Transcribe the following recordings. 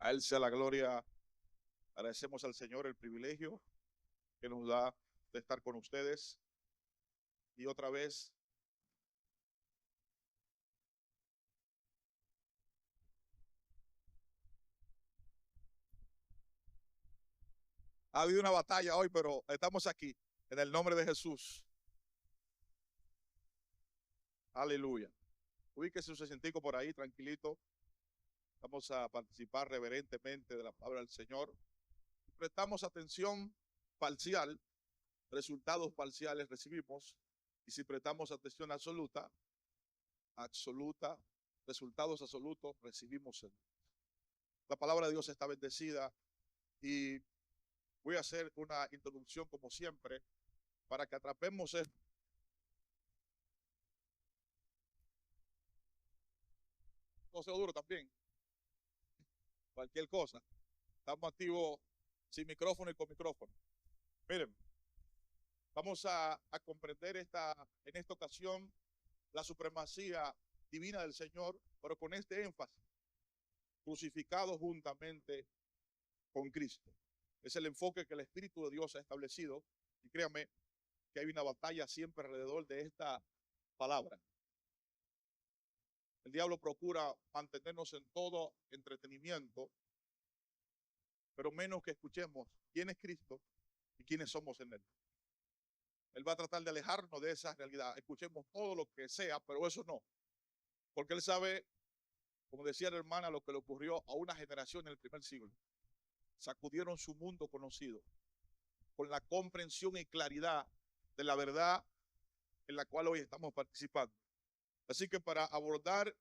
A Él sea la gloria. Agradecemos al Señor el privilegio que nos da de estar con ustedes. Y otra vez, ha habido una batalla hoy, pero estamos aquí en el nombre de Jesús. Aleluya. Ubíquese un sesentico por ahí, tranquilito. Vamos a participar reverentemente de la palabra del Señor. Prestamos atención parcial, resultados parciales recibimos. Y si prestamos atención absoluta, resultados absolutos recibimos. La palabra de Dios está bendecida y voy a hacer una introducción como siempre para que atrapemos esto. José Duro también. Cualquier cosa. Estamos activos sin micrófono y con micrófono. Miren, vamos a comprender en esta ocasión la supremacía divina del Señor, pero con este énfasis: crucificado juntamente con Cristo. Es el enfoque que el Espíritu de Dios ha establecido, y créanme que hay una batalla siempre alrededor de esta palabra. El diablo procura mantenernos en todo entretenimiento, pero menos que escuchemos quién es Cristo y quiénes somos en Él. Él va a tratar de alejarnos de esa realidad. Escuchemos todo lo que sea, pero eso no. Porque Él sabe, como decía la hermana, lo que le ocurrió a una generación en el primer siglo. Sacudieron su mundo conocido con la comprensión y claridad de la verdad en la cual hoy estamos participando. Así que para abordar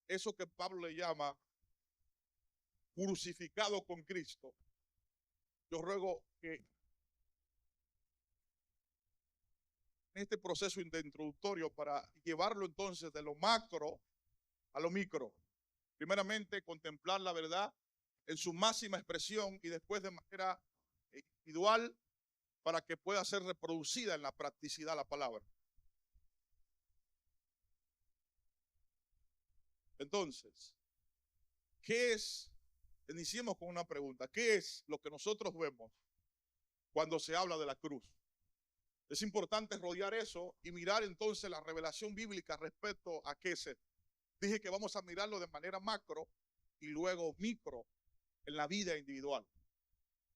eso que Pablo le llama crucificado con Cristo, yo ruego que en este proceso introductorio, para llevarlo entonces de lo macro a lo micro, primeramente contemplar la verdad en su máxima expresión y después de manera individual para que pueda ser reproducida en la practicidad la palabra. Entonces, ¿qué es? Iniciemos con una pregunta. ¿Qué es lo que nosotros vemos cuando se habla de la cruz? Es importante rodear eso y mirar entonces la revelación bíblica respecto a qué es esto. Dije que vamos a mirarlo de manera macro y luego micro en la vida individual.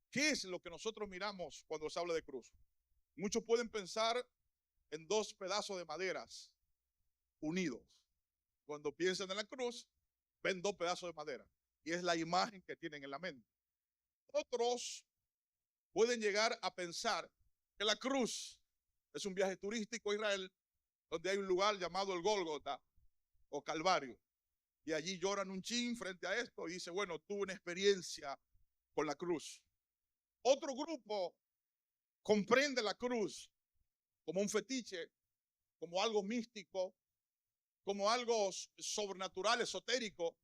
¿Qué es lo que nosotros miramos cuando se habla de cruz? Muchos pueden pensar en dos pedazos de maderas unidos. Cuando piensan en la cruz, ven dos pedazos de madera y es la imagen que tienen en la mente. Otros pueden llegar a pensar que la cruz es un viaje turístico a Israel, donde hay un lugar llamado el Gólgota o Calvario, y allí lloran un chin frente a esto y dice, bueno, tuve una experiencia con la cruz. Otro grupo comprende la cruz como un fetiche, como algo místico, como algo sobrenatural, esotérico.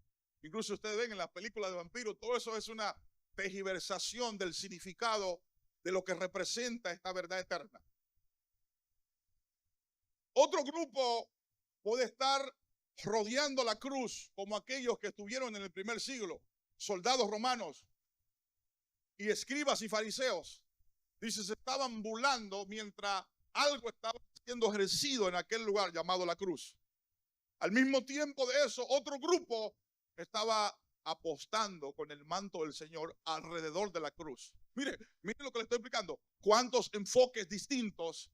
Incluso ustedes ven en las películas de vampiros, todo eso es una tergiversación del significado de lo que representa esta verdad eterna. Otro grupo puede estar rodeando la cruz como aquellos que estuvieron en el primer siglo, soldados romanos y escribas y fariseos. Dice, se estaban burlando mientras algo estaba siendo ejercido en aquel lugar llamado la cruz. Al mismo tiempo de eso, otro grupo estaba apostando con el manto del Señor alrededor de la cruz. Mire lo que le estoy explicando. Cuántos enfoques distintos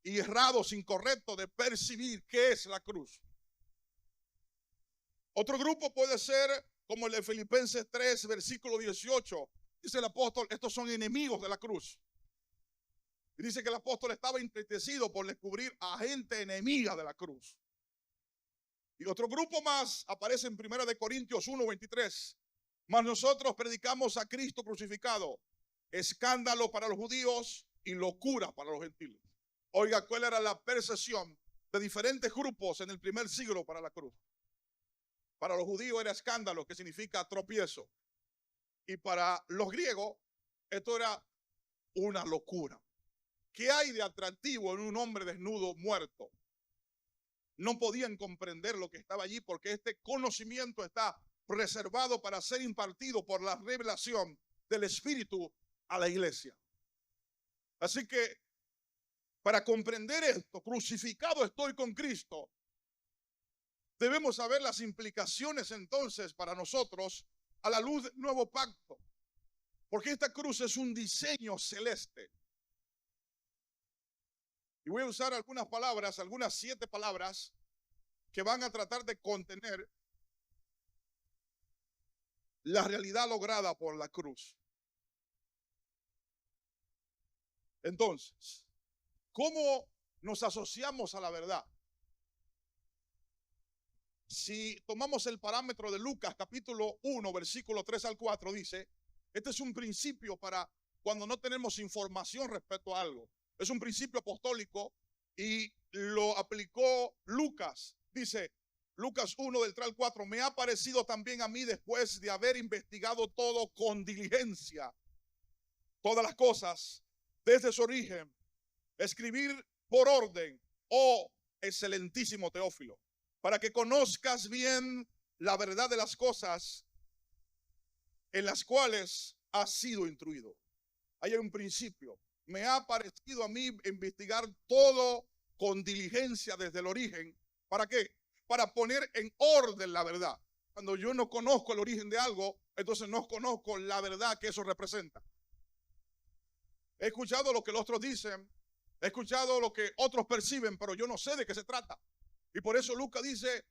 y errados, incorrectos de percibir qué es la cruz. Otro grupo puede ser como el de Filipenses 3, versículo 18. Dice el apóstol, estos son enemigos de la cruz. Y dice que el apóstol estaba entristecido por descubrir a gente enemiga de la cruz. Y otro grupo más aparece en 1 Corintios 1, 23. Mas nosotros predicamos a Cristo crucificado, escándalo para los judíos y locura para los gentiles. Oiga, ¿cuál era la percepción de diferentes grupos en el primer siglo para la cruz? Para los judíos era escándalo, que significa tropiezo. Y para los griegos, esto era una locura. ¿Qué hay de atractivo en un hombre desnudo muerto? No podían comprender lo que estaba allí porque este conocimiento está reservado para ser impartido por la revelación del Espíritu a la iglesia. Así que para comprender esto, crucificado estoy con Cristo, debemos saber las implicaciones entonces para nosotros a la luz del nuevo pacto. Porque esta cruz es un diseño celeste. Y voy a usar algunas palabras, algunas 7 palabras que van a tratar de contener la realidad lograda por la cruz. Entonces, ¿cómo nos asociamos a la verdad? Si tomamos el parámetro de Lucas capítulo 1, versículo 3 al 4, dice, este es un principio para cuando no tenemos información respecto a algo. Es un principio apostólico y lo aplicó Lucas. Dice, Lucas 1 del 3 al 4, me ha parecido también a mí, después de haber investigado todo con diligencia, todas las cosas desde su origen, escribir por orden, oh excelentísimo Teófilo, para que conozcas bien la verdad de las cosas en las cuales has sido instruido. Ahí hay un principio. Me ha parecido a mí investigar todo con diligencia desde el origen. ¿Para qué? Para poner en orden la verdad. Cuando yo no conozco el origen de algo, entonces no conozco la verdad que eso representa. He escuchado lo que los otros dicen, he escuchado lo que otros perciben, pero yo no sé de qué se trata. Y por eso Lucas dice,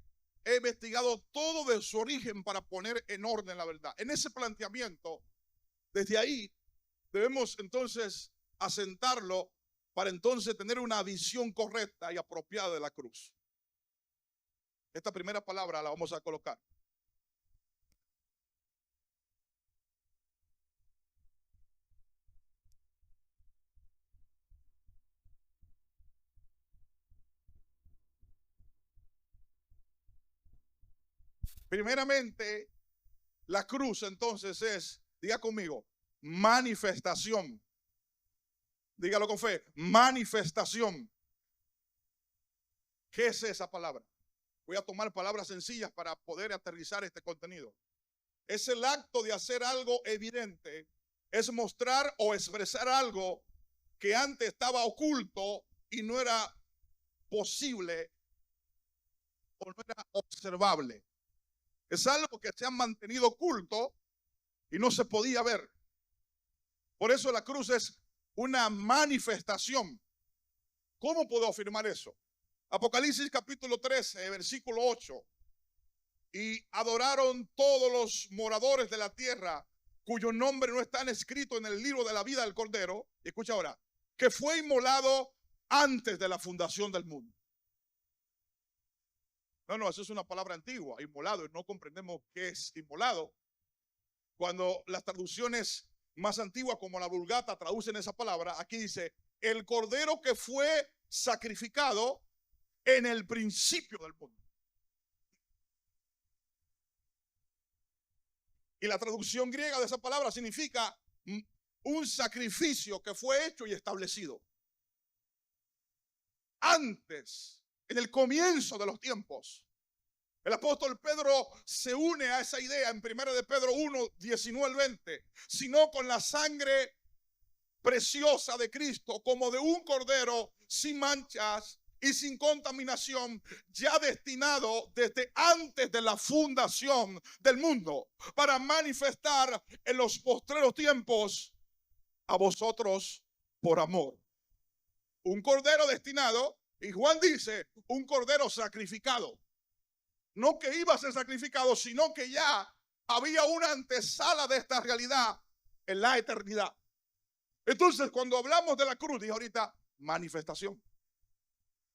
he investigado todo de su origen para poner en orden la verdad. En ese planteamiento, desde ahí, debemos entonces asentarlo para entonces tener una visión correcta y apropiada de la cruz. Esta primera palabra la vamos a colocar. Primeramente, la cruz entonces es, diga conmigo, manifestación. Dígalo con fe, manifestación. ¿Qué es esa palabra? Voy a tomar palabras sencillas para poder aterrizar este contenido. Es el acto de hacer algo evidente, es mostrar o expresar algo que antes estaba oculto y no era posible o no era observable. Es algo que se ha mantenido oculto y no se podía ver. Por eso la cruz es una manifestación. ¿Cómo puedo afirmar eso? Apocalipsis capítulo 13, versículo 8. Y adoraron todos los moradores de la tierra cuyo nombre no están escrito en el libro de la vida del Cordero. Y escucha ahora, que fue inmolado antes de la fundación del mundo. No, eso es una palabra antigua, inmolado, y no comprendemos qué es inmolado. Cuando las traducciones más antiguas como la Vulgata traducen esa palabra, aquí dice, el cordero que fue sacrificado en el principio del mundo. Y la traducción griega de esa palabra significa un sacrificio que fue hecho y establecido. Antes, en el comienzo de los tiempos, el apóstol Pedro se une a esa idea en 1 de Pedro 1, 19 al 20, sino con la sangre preciosa de Cristo, como de un cordero sin manchas y sin contaminación, ya destinado desde antes de la fundación del mundo, para manifestar en los postreros tiempos a vosotros por amor. Un cordero destinado, y Juan dice, un cordero sacrificado. No que iba a ser sacrificado, sino que ya había una antesala de esta realidad en la eternidad. Entonces, cuando hablamos de la cruz, dije ahorita, manifestación.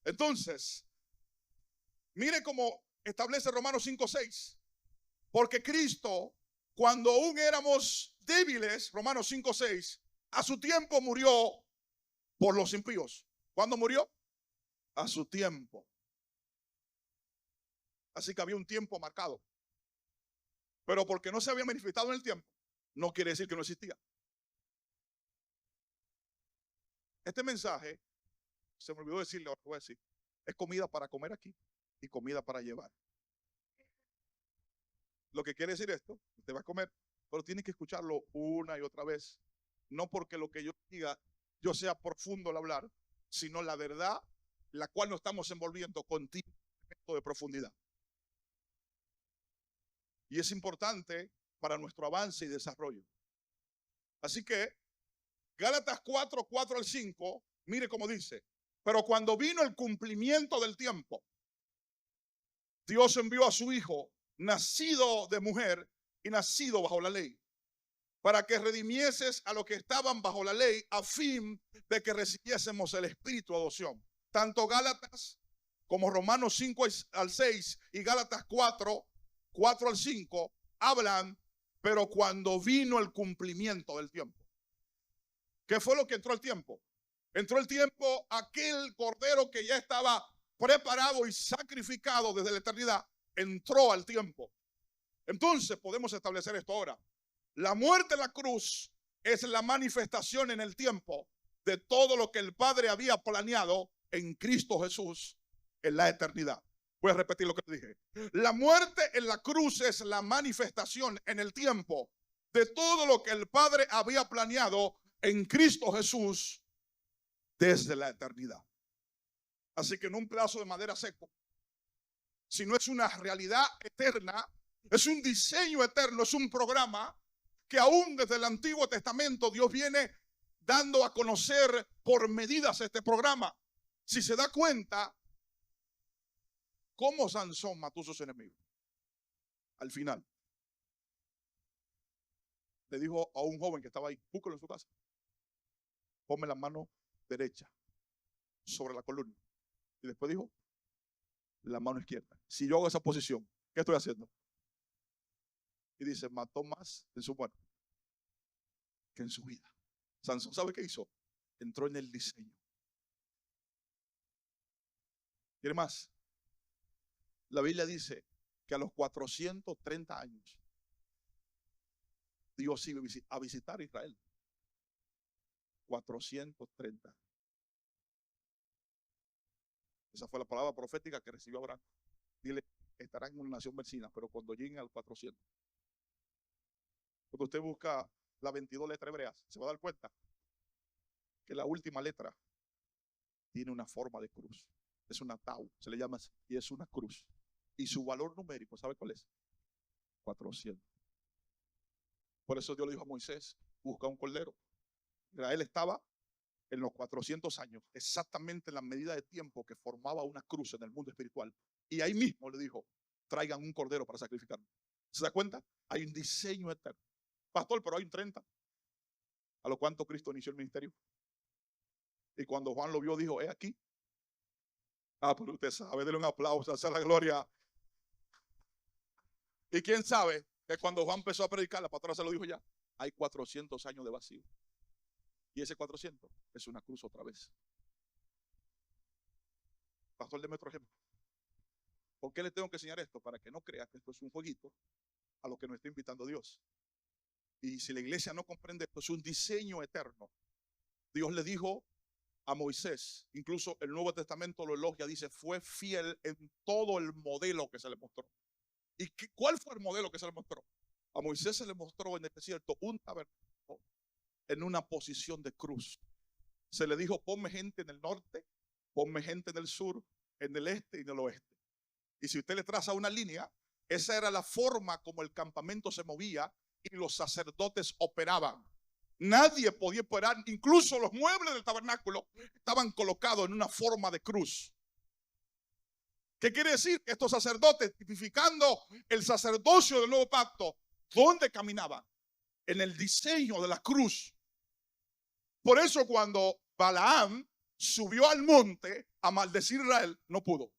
Entonces, mire cómo establece Romanos 5:6. Porque Cristo, cuando aún éramos débiles, Romanos 5:6, a su tiempo murió por los impíos. ¿Cuándo murió? A su tiempo. Así que había un tiempo marcado. Pero porque no se había manifestado en el tiempo, no quiere decir que no existía. Este mensaje, se me olvidó decirle, ahora voy a decir, es comida para comer aquí y comida para llevar. Lo que quiere decir esto, usted va a comer, pero tiene que escucharlo una y otra vez. No porque lo que yo diga, yo sea profundo al hablar, sino la verdad, la cual nos estamos envolviendo contigo de profundidad. Y es importante para nuestro avance y desarrollo. Así que, Gálatas 4, 4 al 5, mire cómo dice: pero cuando vino el cumplimiento del tiempo, Dios envió a su Hijo, nacido de mujer y nacido bajo la ley, para que redimieses a los que estaban bajo la ley, a fin de que recibiésemos el espíritu de adopción. Tanto Gálatas como Romanos 5 al 6 y Gálatas 4, 4 al 5 hablan, pero cuando vino el cumplimiento del tiempo. ¿Qué fue lo que entró el tiempo? Entró el tiempo, aquel cordero que ya estaba preparado y sacrificado desde la eternidad, entró al tiempo. Entonces podemos establecer esto ahora. La muerte en la cruz es la manifestación en el tiempo de todo lo que el Padre había planeado en Cristo Jesús en la eternidad. Voy a repetir lo que dije. La muerte en la cruz es la manifestación en el tiempo de todo lo que el Padre había planeado en Cristo Jesús desde la eternidad. Así que no un pedazo de madera seco, sino es una realidad eterna, es un diseño eterno, es un programa que aún desde el Antiguo Testamento Dios viene dando a conocer por medidas este programa. Si se da cuenta, cómo Sansón mató a sus enemigos. Al final, le dijo a un joven que estaba ahí: búscalo en su casa, ponme la mano derecha sobre la columna. Y después dijo, la mano izquierda. Si yo hago esa posición, ¿qué estoy haciendo? Y dice, mató más en su muerte que en su vida. Sansón, ¿sabe qué hizo? Entró en el diseño. ¿Quiere más? La Biblia dice que a los 430 años Dios iba a visitar a Israel. 430. Esa fue la palabra profética que recibió Abraham. Dile, estarán en una nación vecina, pero cuando lleguen al 400. Cuando usted busca las 22 letras hebreas, se va a dar cuenta que la última letra tiene una forma de cruz. Es una tau, se le llama así, y es una cruz. Y su valor numérico, ¿sabe cuál es? 400. Por eso Dios le dijo a Moisés, busca un cordero. Israel estaba en los 400 años, exactamente en la medida de tiempo que formaba una cruz en el mundo espiritual. Y ahí mismo le dijo, traigan un cordero para sacrificarlo. ¿Se da cuenta? Hay un diseño eterno. Pastor, pero hay un 30. ¿A lo cuánto Cristo inició el ministerio? Y cuando Juan lo vio, dijo, aquí. Pero usted sabe, denle un aplauso, hacer la gloria. Y quién sabe que cuando Juan empezó a predicar, la pastora se lo dijo ya, hay 400 años de vacío. Y ese 400 es una cruz otra vez. Pastor, deme otro ejemplo. ¿Por qué le tengo que enseñar esto? Para que no crea que esto es un jueguito a lo que nos está invitando Dios. Y si la iglesia no comprende esto, es un diseño eterno. Dios le dijo a Moisés, incluso el Nuevo Testamento lo elogia, dice, fue fiel en todo el modelo que se le mostró. ¿Y cuál fue el modelo que se le mostró? A Moisés se le mostró en el desierto un tabernáculo en una posición de cruz. Se le dijo, ponme gente en el norte, ponme gente en el sur, en el este y en el oeste. Y si usted le traza una línea, esa era la forma como el campamento se movía y los sacerdotes operaban. Nadie podía operar, incluso los muebles del tabernáculo estaban colocados en una forma de cruz. ¿Qué quiere decir? Que estos sacerdotes, tipificando el sacerdocio del nuevo pacto, ¿dónde caminaban? En el diseño de la cruz. Por eso cuando Balaam subió al monte a maldecir a Israel, no pudo.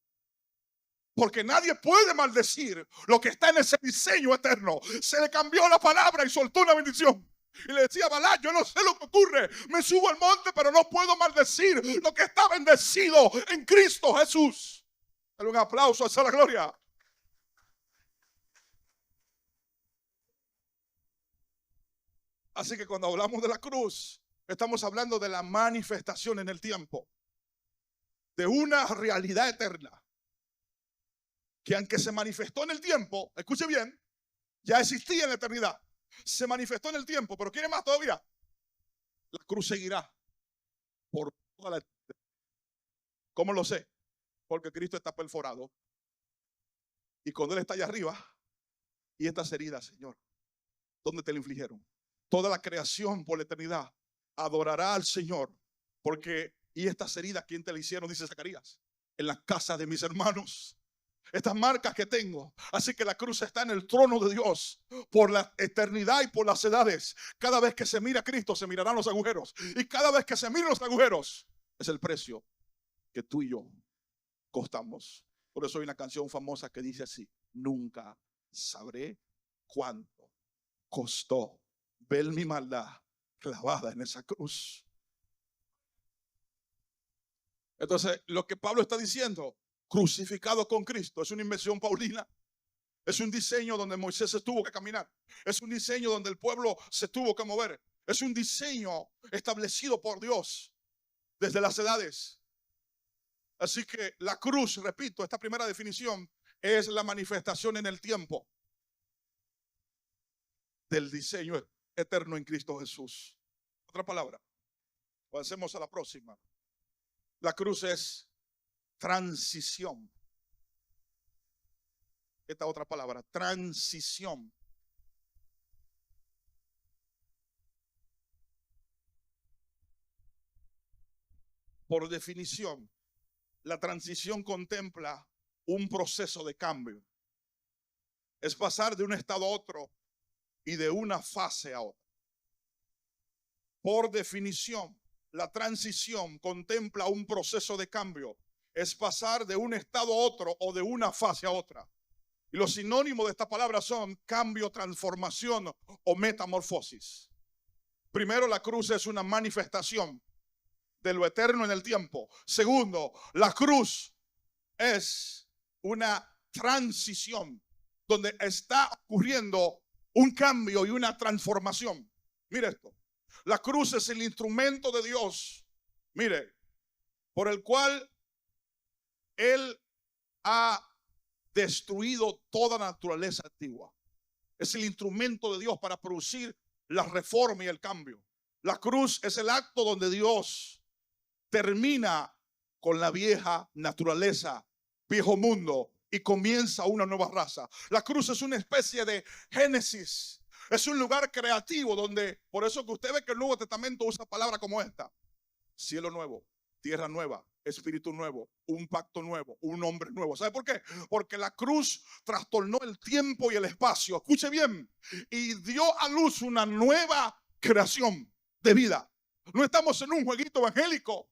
Porque nadie puede maldecir lo que está en ese diseño eterno. Se le cambió la palabra y soltó una bendición. Y le decía a Balaam, yo no sé lo que ocurre. Me subo al monte, pero no puedo maldecir lo que está bendecido en Cristo Jesús. Dale un aplauso, a la gloria. Así que cuando hablamos de la cruz, estamos hablando de la manifestación en el tiempo. De una realidad eterna. Que aunque se manifestó en el tiempo, escuche bien, Ya existía en la eternidad. Se manifestó en el tiempo, pero quiere más todavía. La cruz seguirá por toda la eternidad. ¿Cómo lo sé? Porque Cristo está perforado. Y cuando Él está allá arriba, y estas heridas, Señor, ¿dónde te lo infligieron? Toda la creación por la eternidad adorará al Señor. Porque, y estas heridas, ¿quién te las hicieron? Dice Zacarías. En la casa de mis hermanos. Estas marcas que tengo. Así que la cruz está en el trono de Dios por la eternidad y por las edades. Cada vez que se mira a Cristo, se mirarán los agujeros. Y cada vez que se miran los agujeros, es el precio que tú y yo costamos. Por eso hay una canción famosa que dice así: nunca sabré cuánto costó ver mi maldad clavada en esa cruz. Entonces, lo que Pablo está diciendo, crucificado con Cristo, es una invención paulina. Es un diseño donde Moisés se tuvo que caminar. Es un diseño donde el pueblo se tuvo que mover. Es un diseño establecido por Dios desde las edades. Así que la cruz, repito, esta primera definición es la manifestación en el tiempo del diseño eterno en Cristo Jesús. Otra palabra. Pasemos a la próxima. La cruz es transición. Esta otra palabra, transición. Por definición, la transición contempla un proceso de cambio. Es pasar de un estado a otro y de una fase a otra. Por definición, la transición contempla un proceso de cambio. Es pasar de un estado a otro o de una fase a otra. Y los sinónimos de esta palabra son cambio, transformación o metamorfosis. Primero, la cruz es una manifestación de lo eterno en el tiempo. Segundo, la cruz es una transición donde está ocurriendo un cambio y una transformación. Mire esto. La cruz es el instrumento de Dios, mire, por el cual Él ha destruido toda naturaleza antigua. Es el instrumento de Dios para producir la reforma y el cambio. La cruz es el acto donde Dios termina con la vieja naturaleza, viejo mundo, y comienza una nueva raza. La cruz es una especie de génesis. Es un lugar creativo donde, por eso que usted ve que el Nuevo Testamento usa palabras como esta: cielo nuevo, tierra nueva, espíritu nuevo, un pacto nuevo, un hombre nuevo. ¿Sabe por qué? Porque la cruz trastornó el tiempo y el espacio. Escuche bien. Y dio a luz una nueva creación de vida. No estamos en un jueguito evangélico,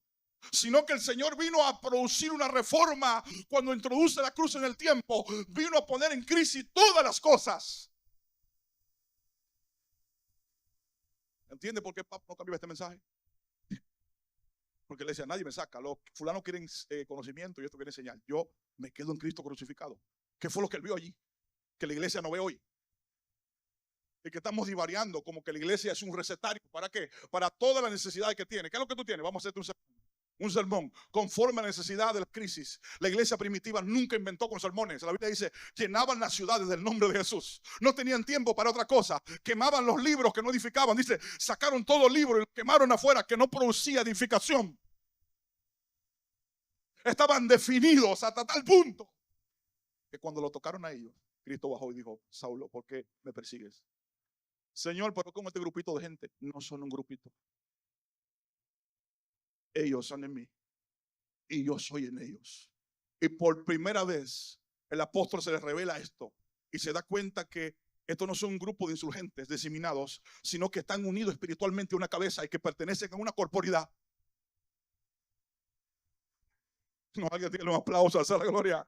sino que el Señor vino a producir una reforma. Cuando introduce la cruz en el tiempo, vino a poner en crisis todas las cosas. ¿Entiende por qué Pablo no cambió este mensaje? Porque le decía, nadie me saca. Los fulanos quieren conocimiento y esto quiere enseñar. Yo me quedo en Cristo crucificado. ¿Qué fue lo que él vio allí? Que la iglesia no ve hoy. Y que estamos divariando como que la iglesia es un recetario. ¿Para qué? Para todas las necesidades que tiene. ¿Qué es lo que tú tienes? Vamos a hacerte un sermón conforme a la necesidad de la crisis. La iglesia primitiva nunca inventó con sermones. La Biblia dice, llenaban las ciudades del nombre de Jesús. No tenían tiempo para otra cosa. Quemaban los libros que no edificaban. Dice, sacaron todo libro y lo quemaron afuera, que no producía edificación. Estaban definidos hasta tal punto que cuando lo tocaron a ellos, Cristo bajó y dijo, Saulo, ¿por qué me persigues? Señor, pero como este grupito de gente, no son un grupito. Ellos son en mí y yo soy en ellos. Y por primera vez el apóstol se le revela esto y se da cuenta que esto no son un grupo de insurgentes diseminados, sino que están unidos espiritualmente a una cabeza y que pertenecen a una corporidad. No, alguien tiene un aplauso, alza la gloria.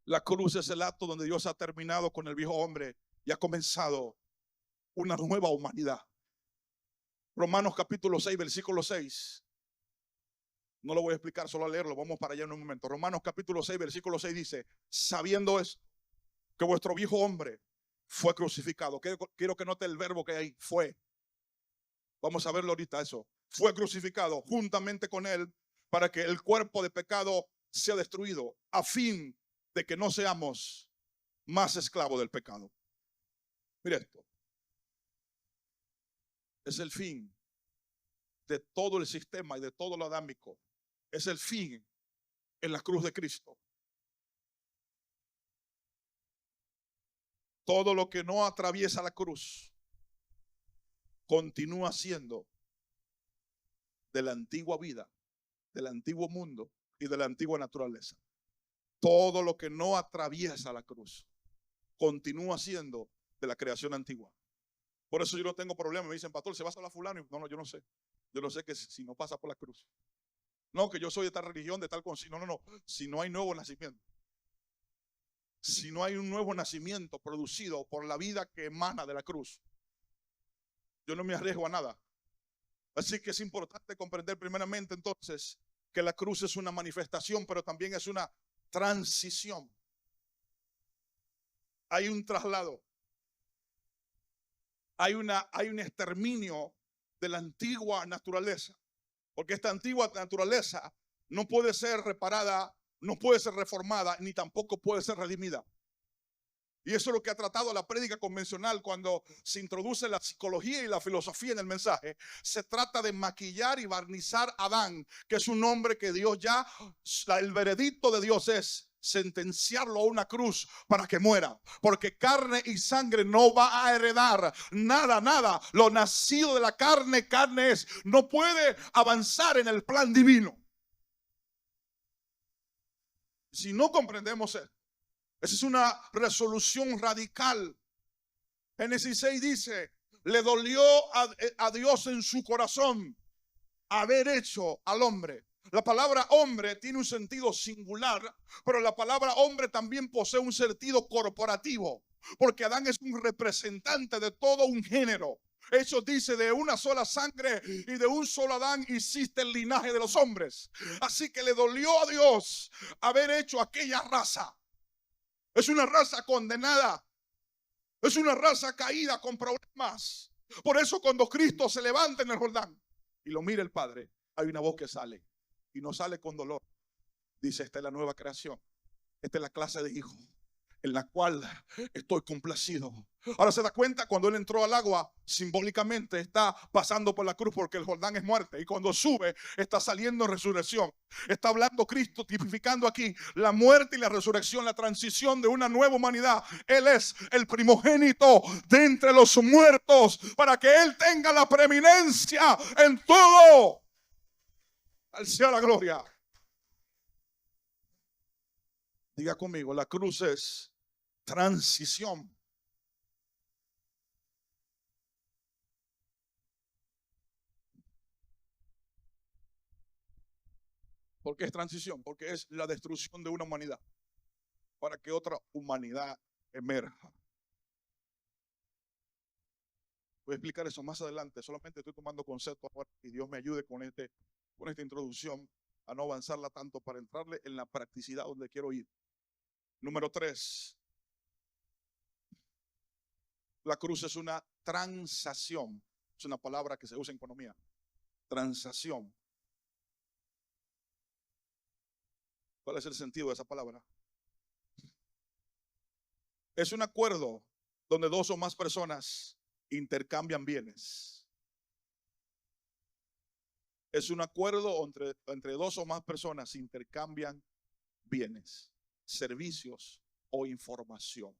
La cruz es el acto donde Dios ha terminado con el viejo hombre y ha comenzado una nueva humanidad. Romanos capítulo 6, versículo 6. No lo voy a explicar, solo a leerlo. Vamos para allá en un momento. Romanos capítulo 6, versículo 6 dice, sabiendo esto, que vuestro viejo hombre fue crucificado. Quiero que note el verbo que hay, fue. Vamos a verlo ahorita eso. Fue crucificado juntamente con él para que el cuerpo de pecado sea destruido, a fin de que no seamos más esclavos del pecado. Mire esto. Es el fin de todo el sistema y de todo lo adámico. Es el fin en la cruz de Cristo. Todo lo que no atraviesa la cruz continúa siendo de la antigua vida, del antiguo mundo y de la antigua naturaleza. Todo lo que no atraviesa la cruz continúa siendo de la creación antigua. Por eso yo no tengo problema. Me dicen, pastor, ¿se va a hablar fulano? No, yo no sé. Yo no sé que si no pasa por la cruz. No, que yo soy de tal religión, de tal concilio. No. Si no hay nuevo nacimiento. Si no hay un nuevo nacimiento producido por la vida que emana de la cruz, yo no me arriesgo a nada. Así que es importante comprender primeramente entonces que la cruz es una manifestación, pero también es una transición. Hay un traslado. Hay un exterminio de la antigua naturaleza. Porque esta antigua naturaleza no puede ser reparada, no puede ser reformada, ni tampoco puede ser redimida. Y eso es lo que ha tratado la prédica convencional cuando se introduce la psicología y la filosofía en el mensaje. Se trata de maquillar y barnizar a Adán, que es un hombre que Dios ya, el veredicto de Dios es sentenciarlo a una cruz para que muera. Porque carne y sangre no va a heredar nada. Lo nacido de la carne, carne es. No puede avanzar en el plan divino. Si no comprendemos esto, esa es una resolución radical. Génesis 6 dice, le dolió a Dios en su corazón haber hecho al hombre. La palabra hombre tiene un sentido singular, pero la palabra hombre también posee un sentido corporativo, porque Adán es un representante de todo un género. Hechos dice, de una sola sangre y de un solo Adán hiciste el linaje de los hombres. Así que le dolió a Dios haber hecho aquella raza. Es una raza condenada. Es una raza caída con problemas. Por eso cuando Cristo se levanta en el Jordán y lo mira el Padre, hay una voz que sale. Y no sale con dolor. Dice, esta es la nueva creación. Esta es la clase de hijo en la cual estoy complacido. Ahora se da cuenta, cuando él entró al agua, simbólicamente está pasando por la cruz, porque el Jordán es muerte, y cuando sube está saliendo en resurrección. Está hablando Cristo, tipificando aquí la muerte y la resurrección, la transición de una nueva humanidad. Él es el primogénito de entre los muertos, para que él tenga la preeminencia en todo. Al sea la gloria. Diga conmigo, la cruz es transición. ¿Por qué es transición? Porque es la destrucción de una humanidad para que otra humanidad emerja. Voy a explicar eso más adelante. Solamente estoy tomando conceptos ahora y Dios me ayude con esta introducción a no avanzarla tanto para entrarle en la practicidad donde quiero ir. Número 3. La cruz es una transacción. Es una palabra que se usa en economía. Transacción. ¿Cuál es el sentido de esa palabra? Es un acuerdo donde dos o más personas intercambian bienes. Es un acuerdo entre dos o más personas intercambian bienes, servicios o información.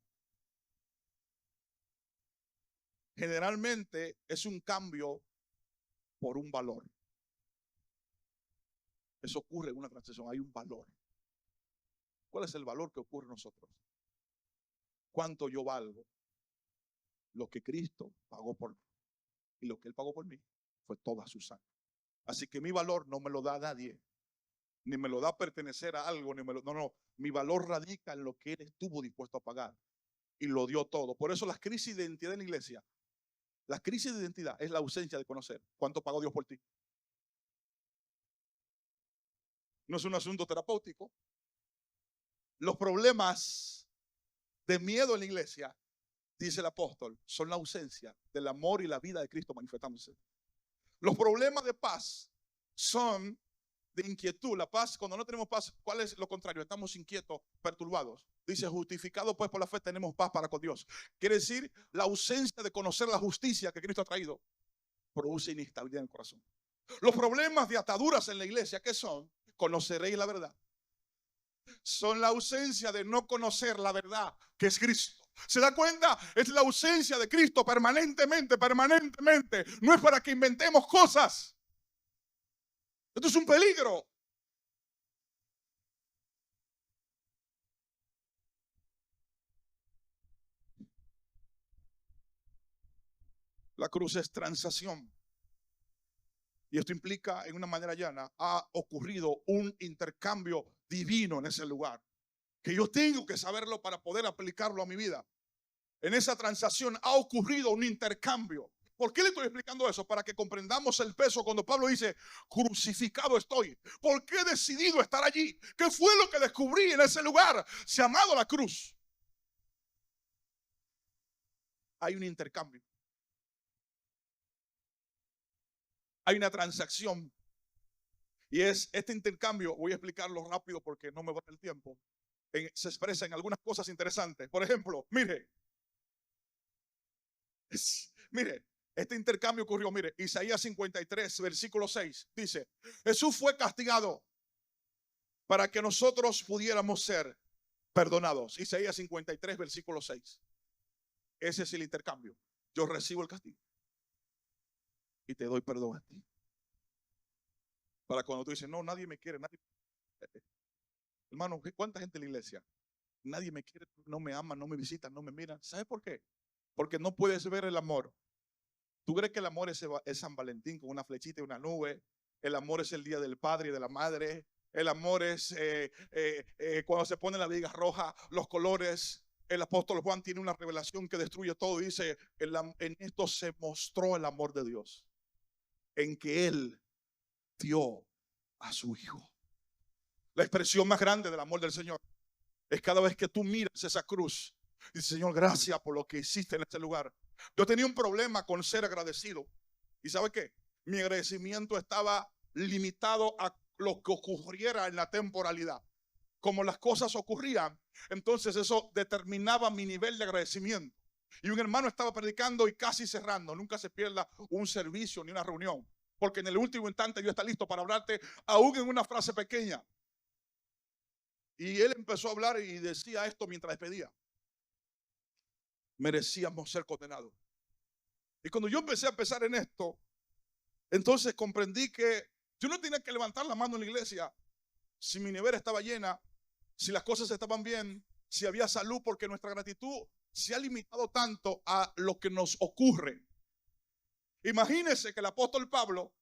Generalmente es un cambio por un valor. Eso ocurre en una transacción, hay un valor. ¿Cuál es el valor que ocurre en nosotros? ¿Cuánto yo valgo? Lo que Cristo pagó por mí. Y lo que Él pagó por mí fue toda su sangre. Así que mi valor no me lo da nadie. Ni me lo da pertenecer a algo. No. Mi valor radica en lo que Él estuvo dispuesto a pagar. Y lo dio todo. Por eso las crisis de identidad en la iglesia. La crisis de identidad es la ausencia de conocer cuánto pagó Dios por ti. No es un asunto terapéutico. Los problemas de miedo en la iglesia, dice el apóstol, son la ausencia del amor y la vida de Cristo manifestándose. Los problemas de paz son de inquietud. La paz, cuando no tenemos paz, ¿cuál es lo contrario? Estamos inquietos, perturbados. Dice, justificado pues por la fe tenemos paz para con Dios. Quiere decir, la ausencia de conocer la justicia que Cristo ha traído produce inestabilidad en el corazón. Los problemas de ataduras en la iglesia, ¿qué son? Conoceréis la verdad. Son la ausencia de no conocer la verdad, que es Cristo. ¿Se da cuenta? Es la ausencia de Cristo permanentemente. No es para que inventemos cosas. Esto es un peligro. La cruz es transacción. Y esto implica, en una manera llana, ha ocurrido un intercambio divino en ese lugar, que yo tengo que saberlo para poder aplicarlo a mi vida. En esa transacción ha ocurrido un intercambio. ¿Por qué le estoy explicando eso? Para que comprendamos el peso cuando Pablo dice, crucificado estoy. ¿Por qué he decidido estar allí? ¿Qué fue lo que descubrí en ese lugar? Llamado la cruz. Hay un intercambio. Hay una transacción. Y es este intercambio, voy a explicarlo rápido porque no me va el tiempo. Se expresa en algunas cosas interesantes. Por ejemplo, mire, este intercambio ocurrió, mire, Isaías 53, versículo 6, dice, Jesús fue castigado para que nosotros pudiéramos ser perdonados. Isaías 53, versículo 6. Ese es el intercambio. Yo recibo el castigo y te doy perdón a ti. Para cuando tú dices, no, nadie me quiere, nadie. Hermano, ¿cuánta gente en la iglesia? Nadie me quiere, no me ama, no me visita, no me mira. ¿Sabes por qué? Porque no puedes ver el amor. ¿Tú crees que el amor es San Valentín con una flechita y una nube? El amor es el día del padre y de la madre. El amor es cuando se pone la viga roja, los colores. El apóstol Juan tiene una revelación que destruye todo. Dice, en esto se mostró el amor de Dios, en que Él dio a su Hijo. La expresión más grande del amor del Señor es cada vez que tú miras esa cruz. Dice, Señor, gracias por lo que hiciste en este lugar. Yo tenía un problema con ser agradecido. ¿Y sabe qué? Mi agradecimiento estaba limitado a lo que ocurriera en la temporalidad. Como las cosas ocurrían, entonces eso determinaba mi nivel de agradecimiento. Y un hermano estaba predicando y casi cerrando. Nunca se pierda un servicio ni una reunión, porque en el último instante Dios está listo para hablarte, aún en una frase pequeña. Y él empezó a hablar y decía esto mientras despedía. Merecíamos ser condenados. Y cuando yo empecé a pensar en esto, entonces comprendí que yo no tenía que levantar la mano en la iglesia si mi nevera estaba llena, si las cosas estaban bien, si había salud, porque nuestra gratitud se ha limitado tanto a lo que nos ocurre. Imagínense que el apóstol Pablo,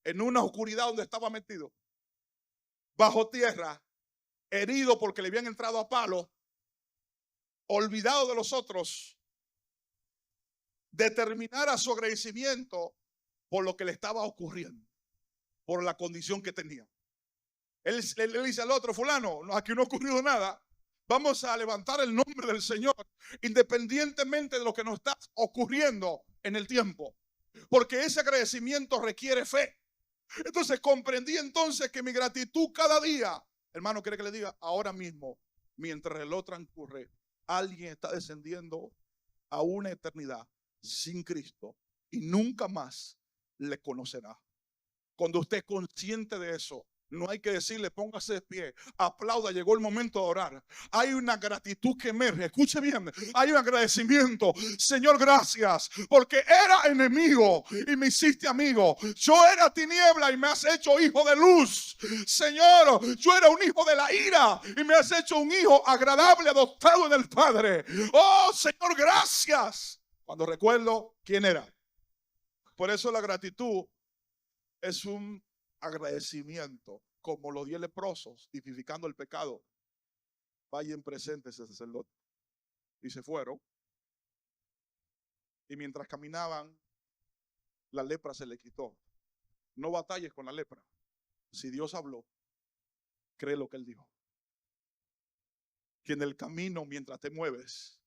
en una oscuridad donde estaba metido, bajo tierra, herido porque le habían entrado a palo, olvidado de los otros, determinara su agradecimiento por lo que le estaba ocurriendo, por la condición que tenía. Él le dice al otro, fulano, aquí no ha ocurrido nada, vamos a levantar el nombre del Señor independientemente de lo que nos está ocurriendo en el tiempo, porque ese agradecimiento requiere fe. Entonces comprendí entonces que mi gratitud cada día, hermano, quiere que le diga, ahora mismo, mientras el reloj transcurre, alguien está descendiendo a una eternidad sin Cristo y nunca más le conocerá. Cuando usted es consciente de eso, no hay que decirle, póngase de pie, aplauda, llegó el momento de orar. Hay una gratitud que emerge, escuche bien, hay un agradecimiento. Señor, gracias, porque era enemigo y me hiciste amigo. Yo era tiniebla y me has hecho hijo de luz. Señor, yo era un hijo de la ira y me has hecho un hijo agradable, adoptado en el Padre. Oh, Señor, gracias. Cuando recuerdo quién era. Por eso la gratitud es un agradecimiento, como los 10 leprosos, tipificando el pecado. Vayan presentes ese sacerdote. Y se fueron. Y mientras caminaban, la lepra se le quitó. No batalles con la lepra. Si Dios habló, cree lo que Él dijo. Que en el camino, mientras te mueves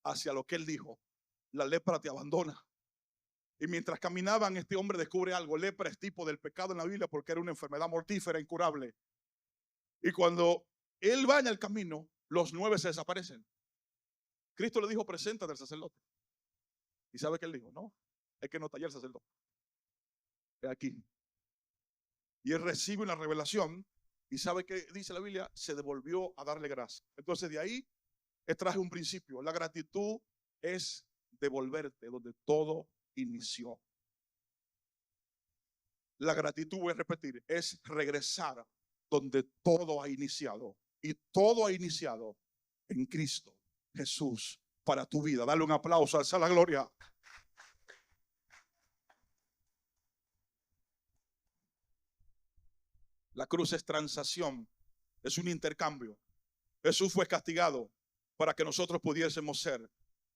hacia lo que Él dijo, la lepra te abandona. Y mientras caminaban, este hombre descubre algo. Lepra es tipo del pecado en la Biblia porque era una enfermedad mortífera, incurable. Y cuando él va en el camino, los 9 se desaparecen. Cristo le dijo, preséntate al sacerdote. ¿Y sabe qué él dijo? No, es que no está allá el sacerdote. Es aquí. Y él recibe una revelación. ¿Y sabe qué dice la Biblia? Se devolvió a darle gracias. Entonces de ahí extraje un principio. La gratitud es devolverte donde todo inició. La gratitud, voy a repetir, es regresar donde todo ha iniciado. Y todo ha iniciado en Cristo Jesús para tu vida. Dale un aplauso, alza la gloria. La cruz es transacción, es un intercambio. Jesús fue castigado para que nosotros pudiésemos ser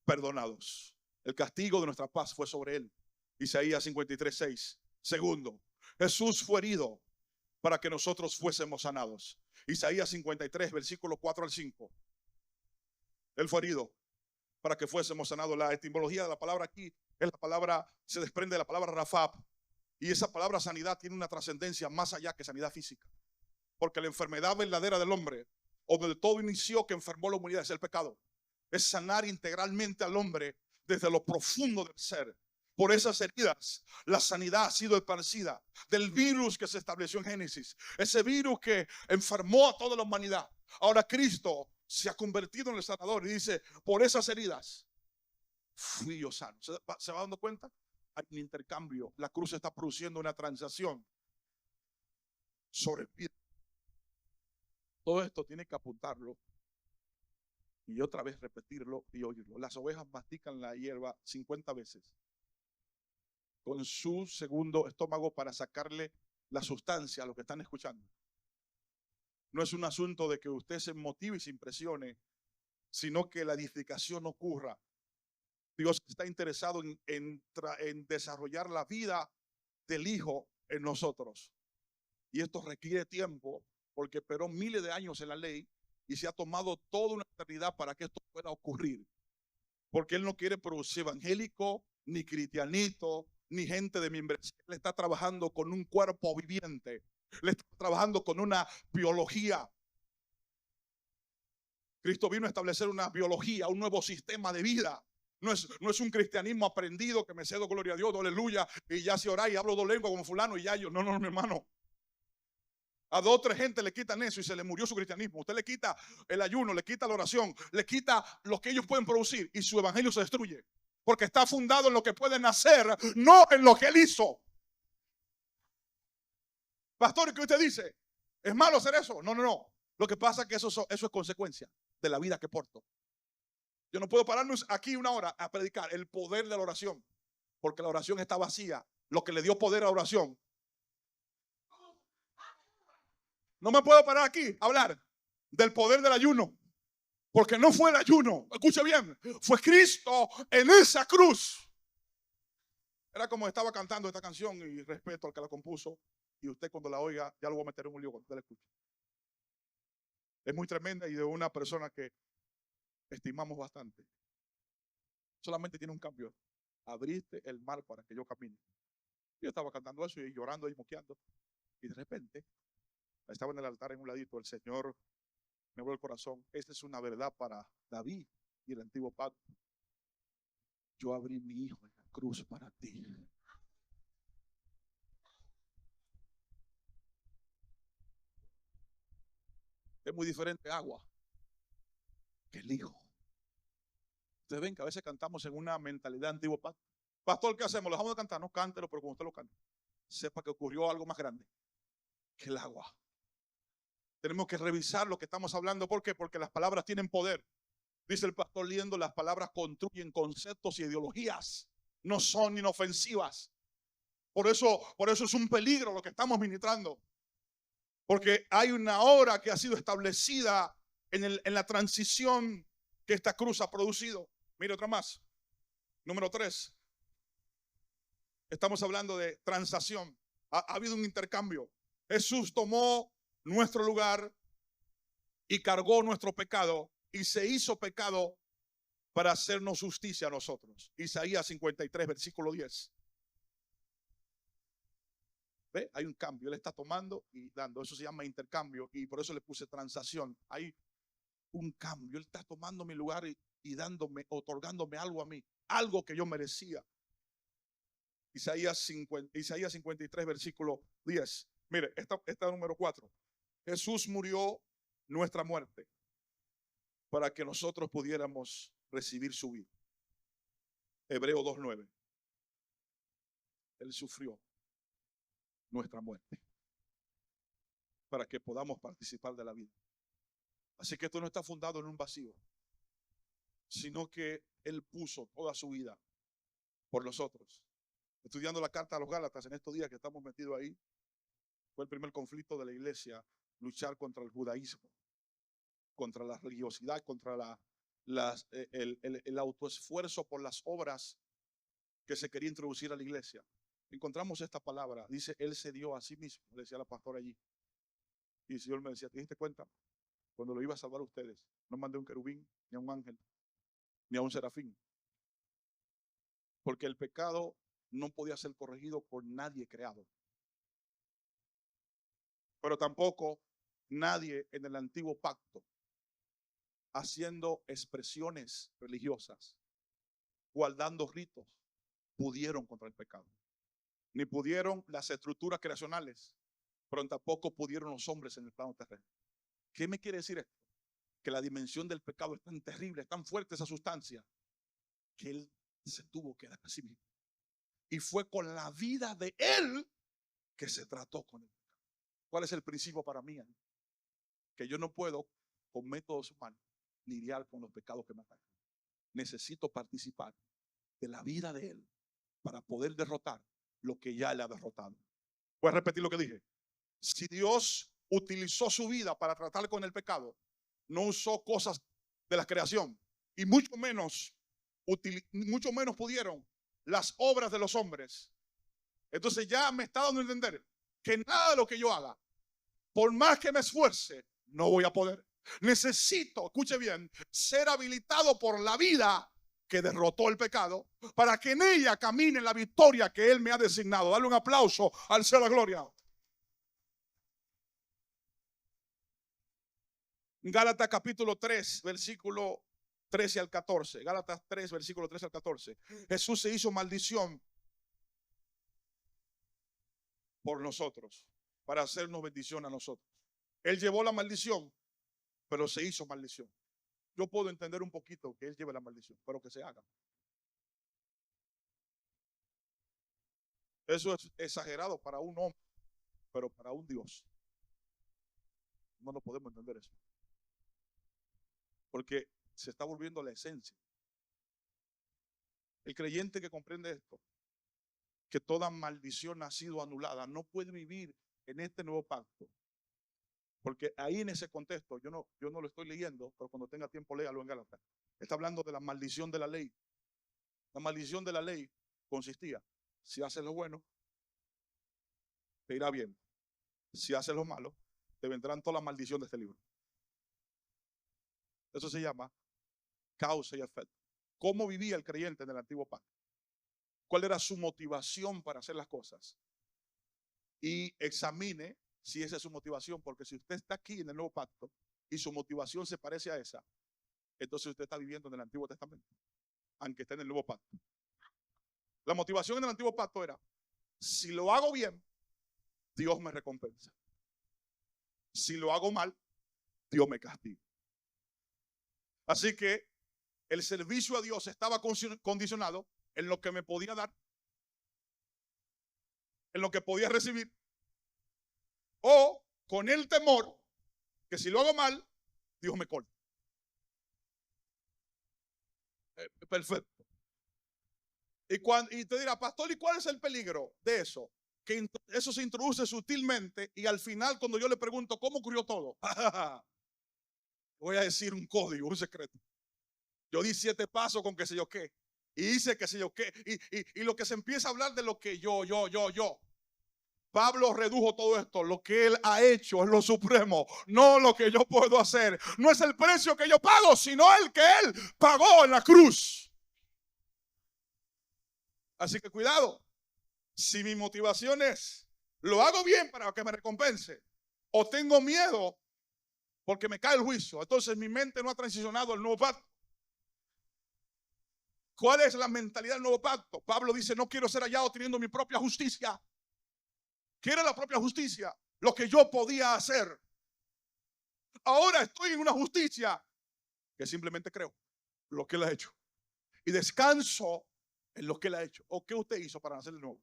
perdonados. El castigo de nuestra paz fue sobre él. Isaías 53:6. Segundo, Jesús fue herido para que nosotros fuésemos sanados. Isaías 53, versículos 4 al 5. Él fue herido para que fuésemos sanados. La etimología de la palabra aquí es la palabra, se desprende de la palabra Rafab. Y esa palabra sanidad tiene una trascendencia más allá que sanidad física. Porque la enfermedad verdadera del hombre, o donde todo inició que enfermó la humanidad, es el pecado. Es sanar integralmente al hombre desde lo profundo del ser. Por esas heridas, la sanidad ha sido esparcida del virus que se estableció en Génesis. Ese virus que enfermó a toda la humanidad. Ahora Cristo se ha convertido en el sanador y dice, por esas heridas fui yo sano. ¿Se va dando cuenta? Hay un intercambio. La cruz está produciendo una transacción sobre vida. Todo esto tiene que apuntarlo y otra vez repetirlo y oírlo. Las ovejas mastican la hierba 50 veces con su segundo estómago para sacarle la sustancia a lo que están escuchando. No es un asunto de que usted se motive y se impresione, sino que la edificación ocurra. Dios está interesado en desarrollar la vida del Hijo en nosotros. Y esto requiere tiempo, porque esperó miles de años en la ley y se ha tomado toda una eternidad para que esto pueda ocurrir. Porque Él no quiere producir evangélico, ni cristianito, ni gente de membresía. Él está trabajando con un cuerpo viviente. Él está trabajando con una biología. Cristo vino a establecer una biología, un nuevo sistema de vida. No es un cristianismo aprendido que me cedo, gloria a Dios, aleluya, y ya se ora y hablo dos lenguas como fulano y ya yo. No, mi hermano. A 2 o 3 gente le quitan eso y se le murió su cristianismo. Usted le quita el ayuno, le quita la oración, le quita lo que ellos pueden producir y su evangelio se destruye. Porque está fundado en lo que pueden hacer, no en lo que Él hizo. Pastor, ¿qué usted dice? ¿Es malo hacer eso? No. Lo que pasa es que eso es consecuencia de la vida que porto. Yo no puedo pararnos aquí una hora a predicar el poder de la oración, porque la oración está vacía. Lo que le dio poder a la oración. No me puedo parar aquí a hablar del poder del ayuno, porque no fue el ayuno, escuche bien, fue Cristo en esa cruz. Era como estaba cantando esta canción, y respeto al que la compuso, y usted cuando la oiga ya lo voy a meter en un lío cuando usted la escuche. Es muy tremenda y de una persona que estimamos bastante. Solamente tiene un cambio: abriste el mar para que yo camine. Yo estaba cantando eso y llorando y moqueando, y de repente estaba en el altar en un ladito. El Señor me abrió el corazón. Esta es una verdad para David y el antiguo pacto. Yo abrí mi hijo en la cruz para ti. Es muy diferente agua que el hijo. Ustedes ven que a veces cantamos en una mentalidad antiguo pacto. Pastor, ¿qué hacemos? ¿Lo dejamos de cantar? No, cántelo, pero como usted lo canta, sepa que ocurrió algo más grande que el agua. Tenemos que revisar lo que estamos hablando. ¿Por qué? Porque las palabras tienen poder. Dice el pastor Liendo, las palabras construyen conceptos y ideologías. No son inofensivas. Por eso es un peligro lo que estamos ministrando. Porque hay una hora que ha sido establecida en la transición que esta cruz ha producido. Mire otra más. Número 3. Estamos hablando de transacción. Ha habido un intercambio. Jesús tomó nuestro lugar y cargó nuestro pecado y se hizo pecado para hacernos justicia a nosotros. Isaías 53, versículo 10. ¿Ve? Hay un cambio. Él está tomando y dando. Eso se llama intercambio. Y por eso le puse transacción. Hay un cambio. Él está tomando mi lugar y dándome, otorgándome algo a mí. Algo que yo merecía. Isaías 53, versículo 10. Mire, esta número 4. Jesús murió nuestra muerte para que nosotros pudiéramos recibir su vida. Hebreo 2:9. Él sufrió nuestra muerte para que podamos participar de la vida. Así que esto no está fundado en un vacío, sino que Él puso toda su vida por nosotros. Estudiando la carta a los Gálatas en estos días que estamos metidos ahí, fue el primer conflicto de la iglesia, luchar contra el judaísmo, contra la religiosidad, contra el autoesfuerzo por las obras que se quería introducir a la iglesia. Encontramos esta palabra, dice, Él se dio a sí mismo, decía la pastora allí. Y el Señor me decía, ¿te diste cuenta? Cuando lo iba a salvar a ustedes, no mandé un querubín, ni a un ángel, ni a un serafín. Porque el pecado no podía ser corregido por nadie creado. Pero tampoco nadie en el antiguo pacto, haciendo expresiones religiosas, guardando ritos, pudieron contra el pecado. Ni pudieron las estructuras creacionales, pero tampoco pudieron los hombres en el plano terreno. ¿Qué me quiere decir esto? Que la dimensión del pecado es tan terrible, es tan fuerte esa sustancia, que Él se tuvo que dar a sí mismo. Y fue con la vida de Él que se trató con el pecado. ¿Cuál es el principio para mí? Que yo no puedo con métodos humanos lidiar con los pecados que me atacan. Necesito participar de la vida de Él para poder derrotar lo que ya le ha derrotado. Voy a repetir lo que dije. Si Dios utilizó su vida para tratar con el pecado, no usó cosas de la creación, y mucho menos pudieron las obras de los hombres. Entonces ya me está dando a entender que nada de lo que yo haga, por más que me esfuerce, no voy a poder. Necesito, escuche bien, ser habilitado por la vida que derrotó el pecado, para que en ella camine la victoria que Él me ha designado. Dale un aplauso al Señor de la gloria. Gálatas capítulo 3, versículo 13 al 14. Gálatas 3, versículo 13 al 14. Jesús se hizo maldición por nosotros, para hacernos bendición a nosotros. Él llevó la maldición, pero se hizo maldición. Yo puedo entender un poquito que Él lleve la maldición, pero que se haga. Eso es exagerado para un hombre, pero para un Dios no lo podemos entender eso. Porque se está volviendo la esencia. El creyente que comprende esto, que toda maldición ha sido anulada, no puede vivir en este nuevo pacto. Porque ahí en ese contexto, yo no lo estoy leyendo, pero cuando tenga tiempo léalo en Gálatas. Está hablando de la maldición de la ley. La maldición de la ley consistía, si haces lo bueno, te irá bien. Si haces lo malo, te vendrán todas las maldiciones de este libro. Eso se llama causa y efecto. ¿Cómo vivía el creyente en el antiguo pacto? ¿Cuál era su motivación para hacer las cosas? Y examine si esa es su motivación, porque si usted está aquí en el nuevo pacto y su motivación se parece a esa, entonces usted está viviendo en el Antiguo Testamento, aunque esté en el nuevo pacto. La motivación en el antiguo pacto era, si lo hago bien, Dios me recompensa. Si lo hago mal, Dios me castiga. Así que el servicio a Dios estaba condicionado en lo que me podía dar, en lo que podía recibir, o con el temor que si lo hago mal, Dios me corta. Perfecto. Y te dirá, pastor, ¿y cuál es el peligro de eso? Que eso se introduce sutilmente y al final cuando yo le pregunto cómo ocurrió todo, voy a decir un código, un secreto. Yo di 7 pasos con qué sé yo qué, y hice qué sé yo qué, y lo que se empieza a hablar de lo que yo. Pablo redujo todo esto, lo que Él ha hecho es lo supremo, no lo que yo puedo hacer. No es el precio que yo pago, sino el que Él pagó en la cruz. Así que cuidado, si mi motivación es ¿Lo hago bien para que me recompense? ¿O tengo miedo porque me cae el juicio? Entonces mi mente no ha transicionado al nuevo pacto. ¿Cuál es la mentalidad del nuevo pacto? Pablo dice, no quiero ser hallado teniendo mi propia justicia. Quiere la propia justicia, lo que yo podía hacer. Ahora estoy en una justicia que simplemente creo lo que él ha hecho y descanso en lo que él ha hecho. ¿O qué usted hizo para nacer de nuevo?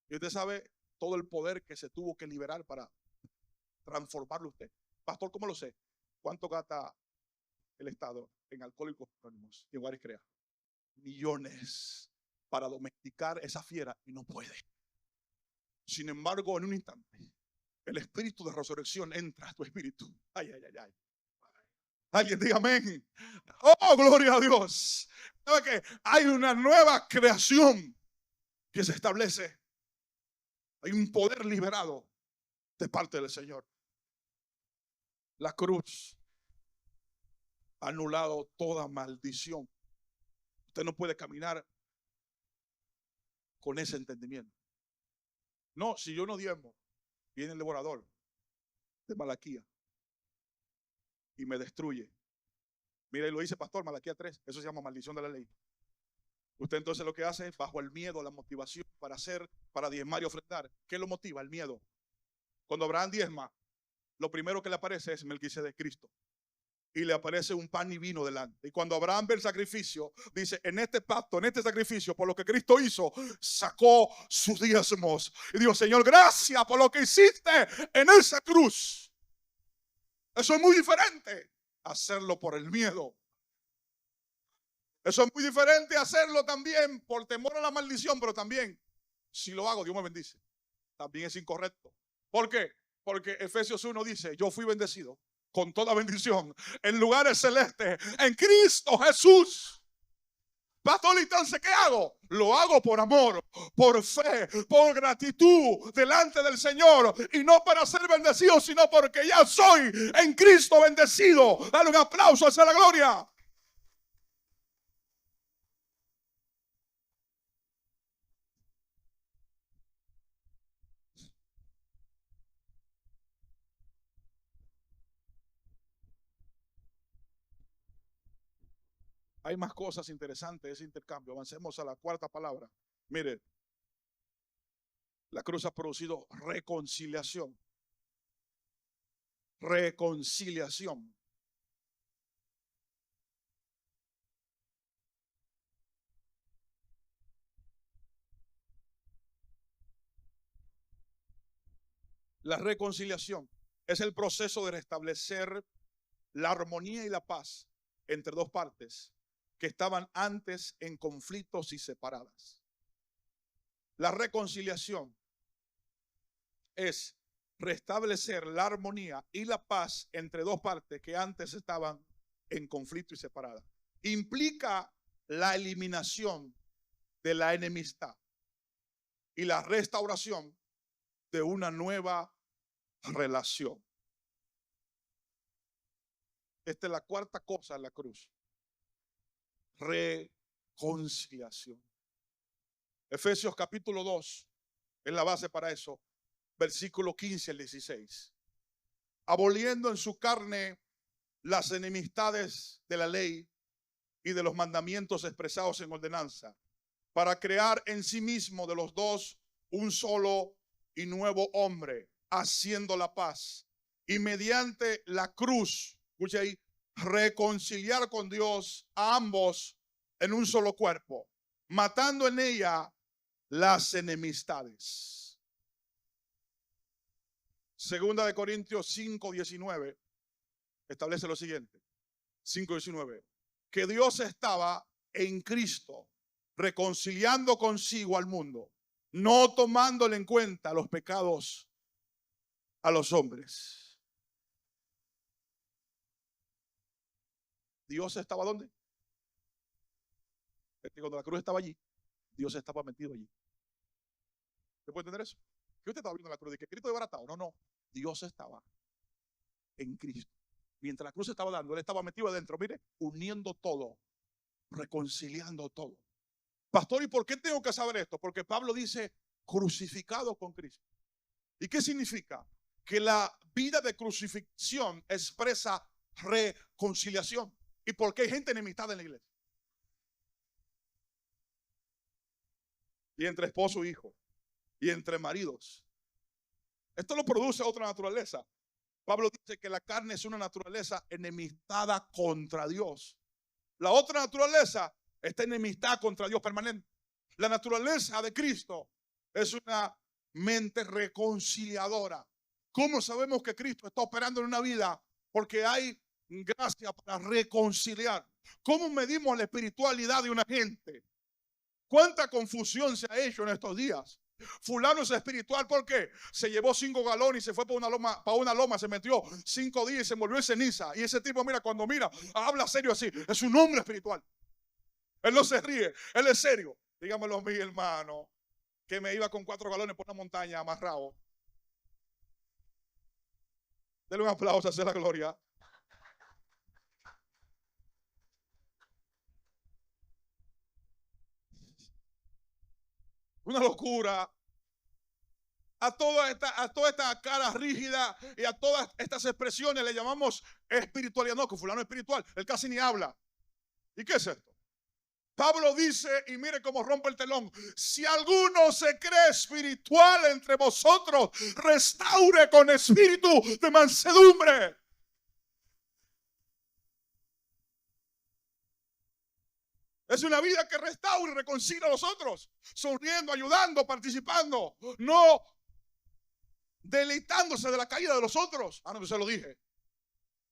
Y usted sabe todo el poder que se tuvo que liberar para transformarlo usted. Pastor, ¿cómo lo sé? ¿Cuánto gasta el Estado en Alcohólicos Anónimos y en Guaris Crea? Millones para domesticar esa fiera y no puede. Sin embargo, en un instante, el espíritu de resurrección entra a tu espíritu. Ay, ay, ay, ay. Alguien diga amén. Oh, gloria a Dios. ¿Sabe qué? Hay una nueva creación que se establece. Hay un poder liberado de parte del Señor. La cruz ha anulado toda maldición. Usted no puede caminar con ese entendimiento. No, si yo no diezmo, viene el devorador de Malaquía y me destruye. Mira, y lo dice pastor, Malaquía 3, eso se llama maldición de la ley. Usted entonces lo que hace es bajo el miedo, la motivación para hacer, para diezmar y ofrendar. ¿Qué lo motiva? El miedo. Cuando Abraham diezma, lo primero que le aparece es Melquisedec, Cristo. Y le aparece un pan y vino delante. Y cuando Abraham ve el sacrificio, dice, en este pacto, en este sacrificio, por lo que Cristo hizo, sacó sus diezmos. Y dijo, Señor, gracias por lo que hiciste en esa cruz. Eso es muy diferente a hacerlo por el miedo. Eso es muy diferente a hacerlo también por temor a la maldición, pero también, si lo hago, Dios me bendice. También es incorrecto. ¿Por qué? Porque Efesios 1 dice, yo fui bendecido con toda bendición en lugares celestes en Cristo Jesús. Pastor, entonces, ¿qué hago? Lo hago por amor, por fe, por gratitud delante del Señor. Y no para ser bendecido, sino porque ya soy en Cristo bendecido. Dale un aplauso hacia la gloria. Hay más cosas interesantes de ese intercambio. Avancemos a la cuarta palabra. Mire, la cruz ha producido reconciliación. Reconciliación. La reconciliación es el proceso de restablecer la armonía y la paz entre dos partes que estaban antes en conflictos y separadas. La reconciliación es restablecer la armonía y la paz entre dos partes que antes estaban en conflicto y separadas. Implica la eliminación de la enemistad y la restauración de una nueva relación. Esta es la cuarta cosa en la cruz. Reconciliación. Efesios capítulo 2 es la base para eso. Versículo 15 al 16. Aboliendo en su carne las enemistades de la ley y de los mandamientos expresados en ordenanza, para crear en sí mismo de los dos un solo y nuevo hombre, haciendo la paz. Y mediante la cruz, escuche ahí, reconciliar con Dios a ambos en un solo cuerpo, matando en ella las enemistades. Segunda de Corintios 5:19 establece lo siguiente. 5:19. Que Dios estaba en Cristo reconciliando consigo al mundo, no tomándole en cuenta los pecados a los hombres. Dios estaba ¿dónde? Cuando la cruz estaba allí, Dios estaba metido allí. ¿Usted puede entender eso? ¿Qué usted estaba viendo en la cruz? ¿De que Cristo desbaratado? No, no. Dios estaba en Cristo. Mientras la cruz estaba dando, Él estaba metido adentro, mire, uniendo todo, reconciliando todo. Pastor, ¿y por qué tengo que saber esto? Porque Pablo dice crucificado con Cristo. ¿Y qué significa? Que la vida de crucifixión expresa reconciliación. ¿Y por qué hay gente enemistada en la iglesia? Y entre esposo e hijo. Y entre maridos. Esto lo produce otra naturaleza. Pablo dice que la carne es una naturaleza enemistada contra Dios. La otra naturaleza está enemistad contra Dios permanente. La naturaleza de Cristo es una mente reconciliadora. ¿Cómo sabemos que Cristo está operando en una vida? Porque hay gracia para reconciliar. ¿Cómo medimos la espiritualidad de una gente? ¿Cuánta confusión se ha hecho en estos días? Fulano es espiritual porque se llevó 5 galones y se fue para una loma, se metió 5 días y se volvió en ceniza. Y ese tipo, mira, cuando mira, habla serio así. Es un hombre espiritual. Él no se ríe, él es serio. Dígamelo a mi hermano, que me iba con 4 galones por una montaña amarrado. Denle un aplauso, hacer la gloria. Una locura. A toda esta cara rígida y a todas estas expresiones le llamamos espiritualidad. No, que fulano es espiritual, él casi ni habla. ¿Y qué es esto? Pablo dice, y mire cómo rompe el telón: si alguno se cree espiritual entre vosotros, restaure con espíritu de mansedumbre. Es una vida que restaura y reconcilia a los otros, sonriendo, ayudando, participando, no deleitándose de la caída de los otros. Ah, no, se lo dije.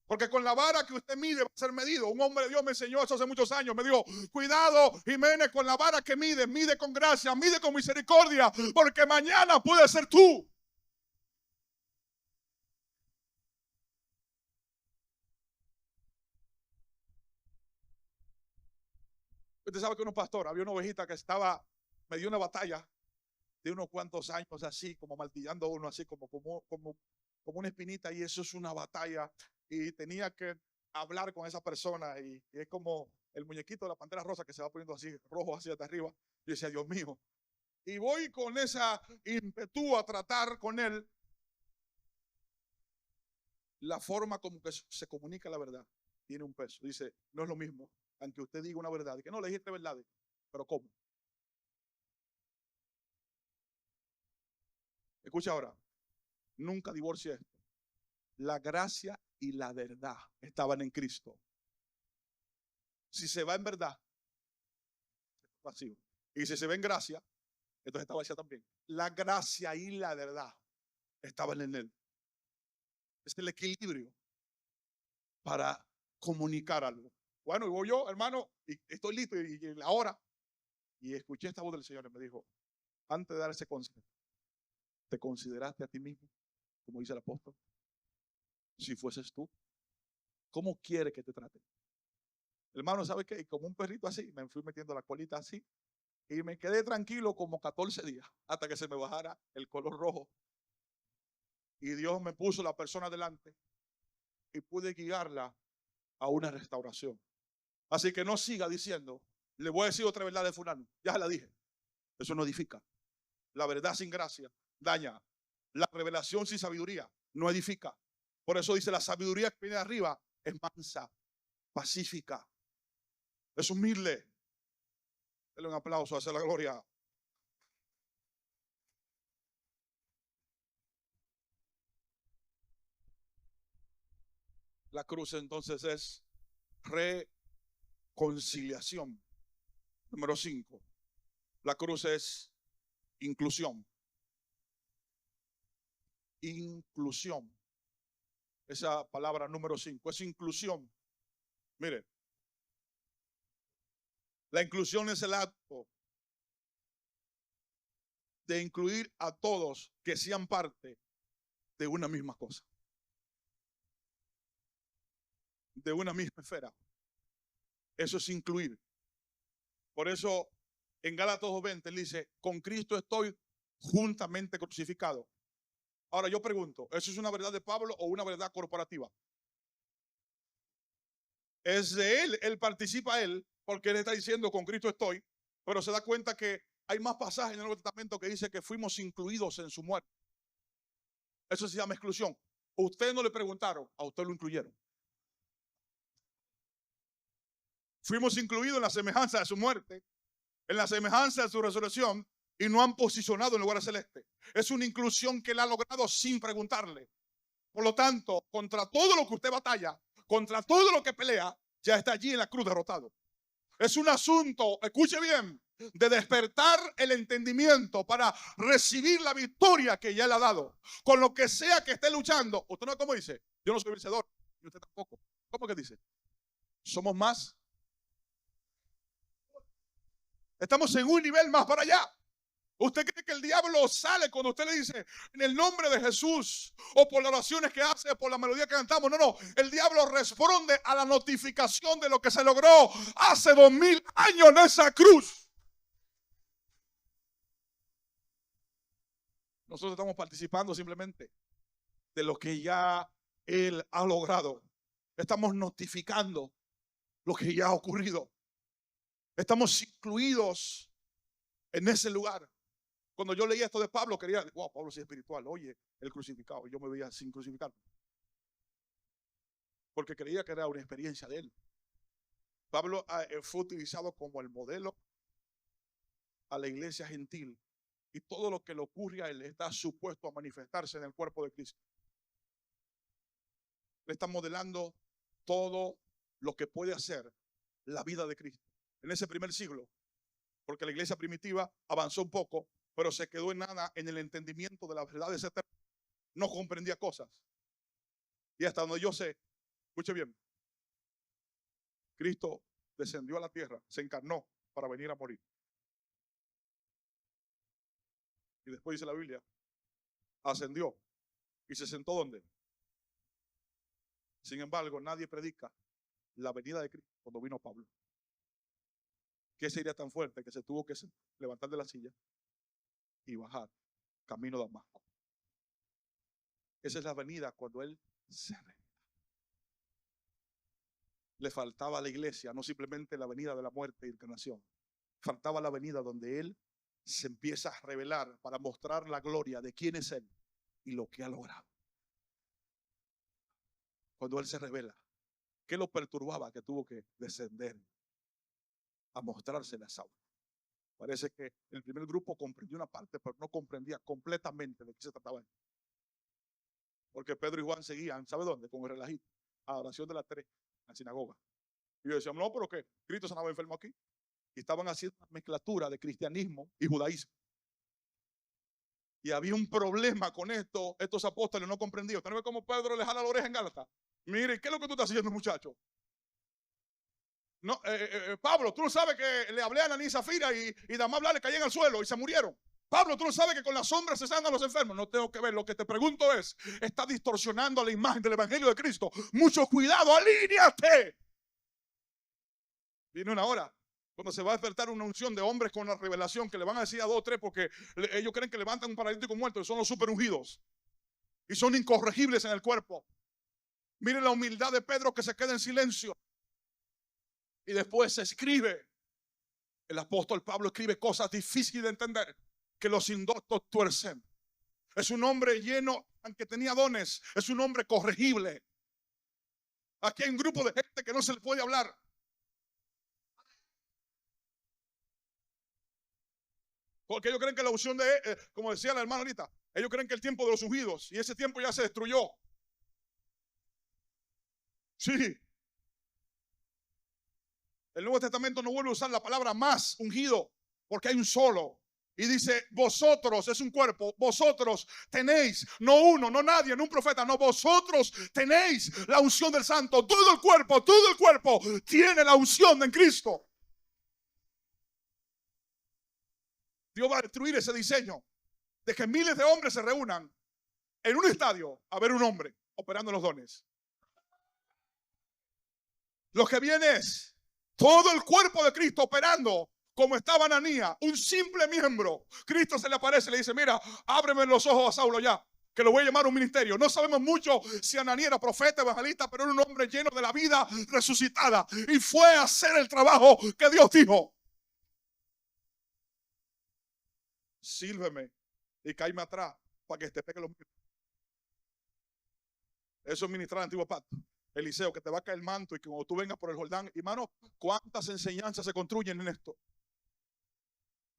Porque con la vara que usted mide va a ser medido. Un hombre de Dios me enseñó eso hace muchos años. Me dijo: cuidado, Jiménez, con la vara que mide, mide con gracia, mide con misericordia, porque mañana puede ser tú. Usted sabe que unos pastores, había una ovejita que me dio una batalla de unos cuantos años así, como martillando a uno, así como una espinita, y eso es una batalla. Y tenía que hablar con esa persona, y es como el muñequito de la pantera rosa que se va poniendo así, rojo hacia arriba. Yo decía, Dios mío. Y voy con esa ímpetu a tratar con él. La forma como que se comunica la verdad tiene un peso. Dice, no es lo mismo, aunque usted diga una verdad, y que no le dijiste verdades, pero ¿cómo? Escucha ahora, nunca divorcie esto. La gracia y la verdad estaban en Cristo. Si se va en verdad, es vacío. Y si se ve en gracia, entonces está vacía también. La gracia y la verdad estaban en él. Es el equilibrio para comunicar algo. Bueno, y voy yo, hermano, y estoy listo, y ahora, y escuché esta voz del Señor y me dijo: antes de dar ese consejo, ¿te consideraste a ti mismo, como dice el apóstol? Si fueses tú, ¿cómo quiere que te trate? Hermano, ¿sabe qué? Y como un perrito así, me fui metiendo la colita así, y me quedé tranquilo como 14 días, hasta que se me bajara el color rojo. Y Dios me puso la persona delante y pude guiarla a una restauración. Así que no siga diciendo, le voy a decir otra verdad de fulano. Ya la dije. Eso no edifica. La verdad sin gracia daña. La revelación sin sabiduría no edifica. Por eso dice, la sabiduría que viene de arriba es mansa, pacífica, es humilde. Denle un aplauso, hacer la gloria. La cruz entonces es reconciliación. Número 5. La cruz es inclusión. Inclusión. Esa palabra número 5 es inclusión. Mire, la inclusión es el acto de incluir a todos que sean parte de una misma cosa, de una misma esfera. Eso es incluir. Por eso en Gálatas 2:20 él dice: con Cristo estoy juntamente crucificado. Ahora yo pregunto, ¿eso es una verdad de Pablo o una verdad corporativa? Es de él participa él, porque él está diciendo: con Cristo estoy, Pero se da cuenta que hay más pasajes en el Nuevo Testamento que dice que fuimos incluidos en su muerte. Eso se llama exclusión. Usted no le preguntaron, a usted lo incluyeron. Fuimos incluidos en la semejanza de su muerte, en la semejanza de su resurrección, y no han posicionado en lugar celeste. Es una inclusión que él ha logrado sin preguntarle. Por lo tanto, contra todo lo que usted batalla, contra todo lo que pelea, ya está allí en la cruz derrotado. Es un asunto, escuche bien, de despertar el entendimiento para recibir la victoria que ya le ha dado. Con lo que sea que esté luchando. Usted no, ¿cómo dice? Yo no soy vencedor, y usted tampoco. ¿Cómo que dice? Somos más. Estamos en un nivel más para allá. ¿Usted cree que el diablo sale cuando usted le dice en el nombre de Jesús, o por las oraciones que hace, por la melodía que cantamos? No. El diablo responde a la notificación de lo que se logró hace 2000 años en esa cruz. Nosotros estamos participando simplemente de lo que ya él ha logrado. Estamos notificando lo que ya ha ocurrido. Estamos incluidos en ese lugar. Cuando yo leía esto de Pablo, quería, wow, Pablo sí es espiritual. Oye, el crucificado. Y yo me veía sin crucificar. Porque creía que era una experiencia de él. Pablo fue utilizado como el modelo a la iglesia gentil. Y todo lo que le ocurre a él está supuesto a manifestarse en el cuerpo de Cristo. Le está modelando todo lo que puede hacer la vida de Cristo. En ese primer siglo, porque la iglesia primitiva avanzó un poco, pero se quedó en nada en el entendimiento de las verdades eternas. No comprendía cosas. Y hasta donde yo sé, escuche bien, Cristo descendió a la tierra, se encarnó para venir a morir. Y después dice la Biblia, ascendió y se sentó ¿dónde? Sin embargo, nadie predica la venida de Cristo cuando vino Pablo. ¿Qué sería tan fuerte que se tuvo que levantar de la silla y bajar camino de Damasco? Esa es la venida cuando él se revela. Le faltaba a la iglesia no simplemente la venida de la muerte y encarnación. Faltaba la venida donde él se empieza a revelar para mostrar la gloria de quién es él y lo que ha logrado. Cuando él se revela, ¿qué lo perturbaba? Que tuvo que descender a mostrarse la Saúl. Parece que el primer grupo comprendió una parte, pero no comprendía completamente de qué se trataba. Porque Pedro y Juan seguían, ¿sabe dónde? Con el relajito, a la oración de las 3, en la sinagoga. Y yo decía, no, pero que Cristo sanaba enfermo aquí. Y estaban haciendo una mezclatura de cristianismo y judaísmo. Y había un problema con esto. Estos apóstoles no comprendían. ¿Usted no ve cómo Pedro le jala la oreja en Gálatas? Mire, ¿qué es lo que tú estás haciendo, muchacho? No, Pablo, tú no sabes que le hablé a Ananí y Zafira y Damás le caían al suelo y se murieron. Pablo, tú no sabes que con las sombras se sanan los enfermos. No tengo que ver. Lo que te pregunto es, está distorsionando la imagen del evangelio de Cristo. Mucho cuidado, alíñate. Viene una hora cuando se va a despertar una unción de hombres con la revelación que le van a decir a 2 o 3 porque ellos creen que levantan un paralítico muerto y son los super ungidos y son incorregibles en el cuerpo. Miren la humildad de Pedro, que se queda en silencio y después se escribe. El apóstol Pablo escribe cosas difíciles de entender que los indoctos tuercen. Es un hombre lleno, aunque tenía dones, es un hombre corregible. Aquí hay un grupo de gente que no se le puede hablar. Porque ellos creen que la unción de, como decía la hermana ahorita, ellos creen que el tiempo de los ungidos, y ese tiempo ya se destruyó. Sí. El Nuevo Testamento no vuelve a usar la palabra más ungido, porque hay un solo. Y dice, vosotros, es un cuerpo, vosotros tenéis, no uno, no nadie, no un profeta, no, vosotros tenéis la unción del Santo. Todo el cuerpo tiene la unción en Cristo. Dios va a destruir ese diseño de que miles de hombres se reúnan en un estadio a ver un hombre operando los dones. Lo que viene es todo el cuerpo de Cristo operando como estaba Ananías, un simple miembro. Cristo se le aparece y le dice, mira, ábreme los ojos a Saulo ya, que lo voy a llamar a un ministerio. No sabemos mucho si Ananías era profeta, evangelista, pero era un hombre lleno de la vida resucitada y fue a hacer el trabajo que Dios dijo. sírveme y cáeme atrás para que te pegue los míos. Eso es ministrar el antiguo pacto. Eliseo, que te va a caer el manto y que cuando tú vengas por el Jordán, hermano, cuántas enseñanzas se construyen en esto.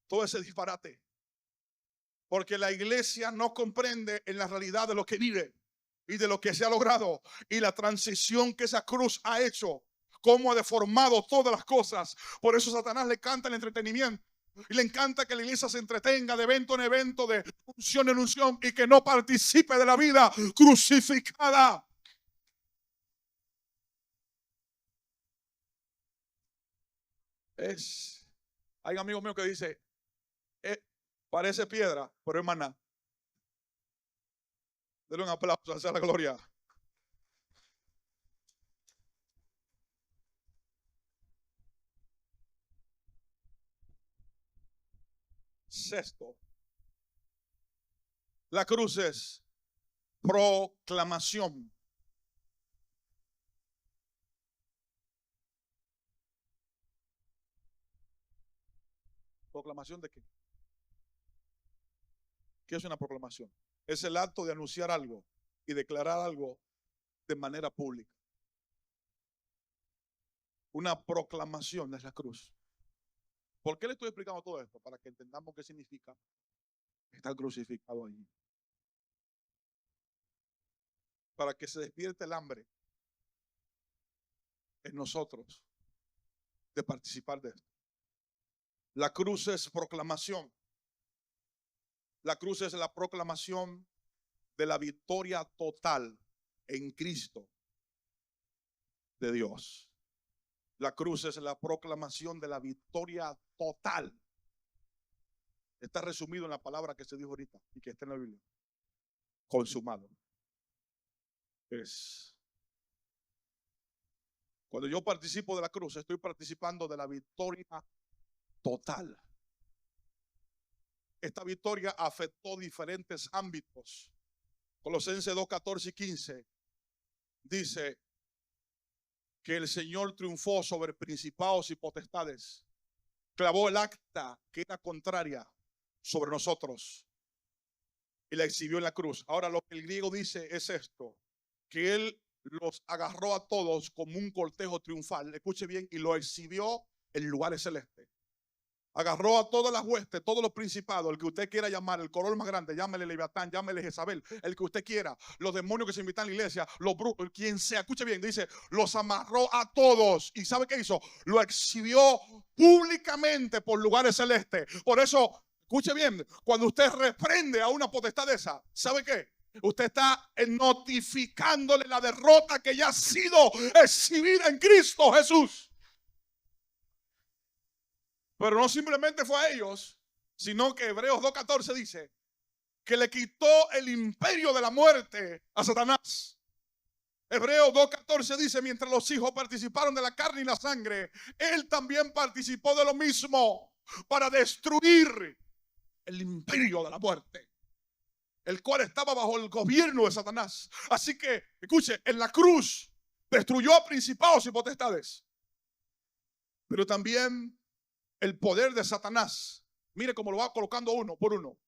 Todo ese disparate. Porque la iglesia no comprende en la realidad de lo que vive y de lo que se ha logrado y la transición que esa cruz ha hecho, cómo ha deformado todas las cosas. Por eso Satanás le encanta el entretenimiento y le encanta que la iglesia se entretenga de evento en evento, de unción en unción, y que no participe de la vida crucificada. Hay un amigo mío que dice, parece piedra, pero es maná. Denle un aplauso, hacia la gloria. Sexto, la cruz es proclamación. ¿Proclamación de qué? ¿Qué es una proclamación? Es el acto de anunciar algo y declarar algo de manera pública. Una proclamación es la cruz. ¿Por qué le estoy explicando todo esto? Para que entendamos qué significa estar crucificado allí. Para que se despierte el hambre en nosotros de participar de esto. La cruz es proclamación. La cruz es la proclamación de la victoria total en Cristo de Dios. La cruz es la proclamación de la victoria total. Está resumido en la palabra que se dijo ahorita y que está en la Biblia. Consumado. Es. Cuando yo participo de la cruz, estoy participando de la victoria total. Esta victoria afectó diferentes ámbitos. Colosenses 2, 14 y 15 dice que el Señor triunfó sobre principados y potestades. Clavó el acta que era contraria sobre nosotros y la exhibió en la cruz. Ahora lo que el griego dice es esto, que Él los agarró a todos como un cortejo triunfal. Escuche bien, y lo exhibió en lugares celestes. Agarró a todas las huestes, todos los principados, el que usted quiera llamar, el color más grande, llámele Leviatán, llámele Jezabel, el que usted quiera, los demonios que se invitan a la iglesia, los brujos, quien sea, escuche bien, dice, los amarró a todos. ¿Y sabe qué hizo? Lo exhibió públicamente por lugares celestes. Por eso, escuche bien, cuando usted reprende a una potestad de esa, ¿sabe qué? Usted está notificándole la derrota que ya ha sido exhibida en Cristo Jesús. Pero no simplemente fue a ellos, sino que Hebreos 2:14 dice que le quitó el imperio de la muerte a Satanás. Hebreos 2:14 dice, mientras los hijos participaron de la carne y la sangre, él también participó de lo mismo para destruir el imperio de la muerte, el cual estaba bajo el gobierno de Satanás. Así que, escuche, en la cruz destruyó a principados y potestades, pero también el poder de Satanás. Mire cómo lo va colocando uno por uno.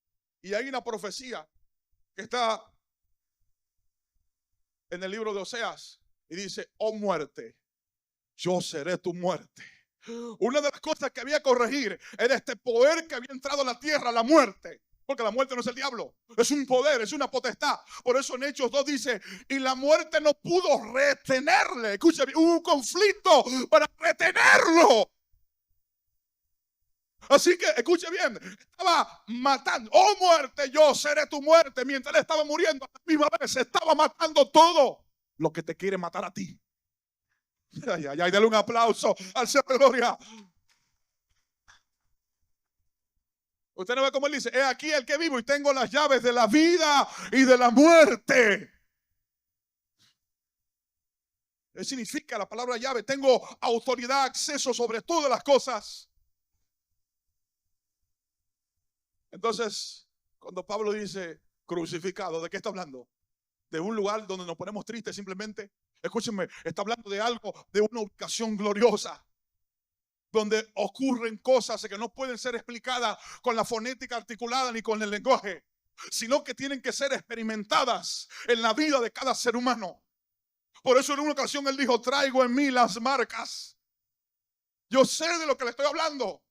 Y hay una profecía que está en el libro de Oseas y dice, oh muerte, yo seré tu muerte. Una de las cosas que había que corregir era este poder que había entrado a la tierra, la muerte. Porque la muerte no es el diablo, es un poder, es una potestad. Por eso en Hechos 2 dice, y la muerte no pudo retenerle. Escúchame, hubo un conflicto para retenerlo. Así que, escuche bien, estaba matando, oh muerte, yo seré tu muerte. Mientras él estaba muriendo, a la misma vez estaba matando todo lo que te quiere matar a ti. Ay, ay, ay, dale un aplauso al Señor de gloria. Usted no ve cómo él dice, he aquí el que vivo y tengo las llaves de la vida y de la muerte. ¿Qué significa la palabra llave? Tengo autoridad, acceso sobre todas las cosas. Entonces, cuando Pablo dice crucificado, ¿de qué está hablando? De un lugar donde nos ponemos tristes simplemente. Escúchenme, está hablando de algo, de una ubicación gloriosa. donde ocurren cosas que no pueden ser explicadas con la fonética articulada ni con el lenguaje, sino que tienen que ser experimentadas en la vida de cada ser humano. Por eso en una ocasión él dijo: traigo en mí las marcas. Yo sé de lo que le estoy hablando.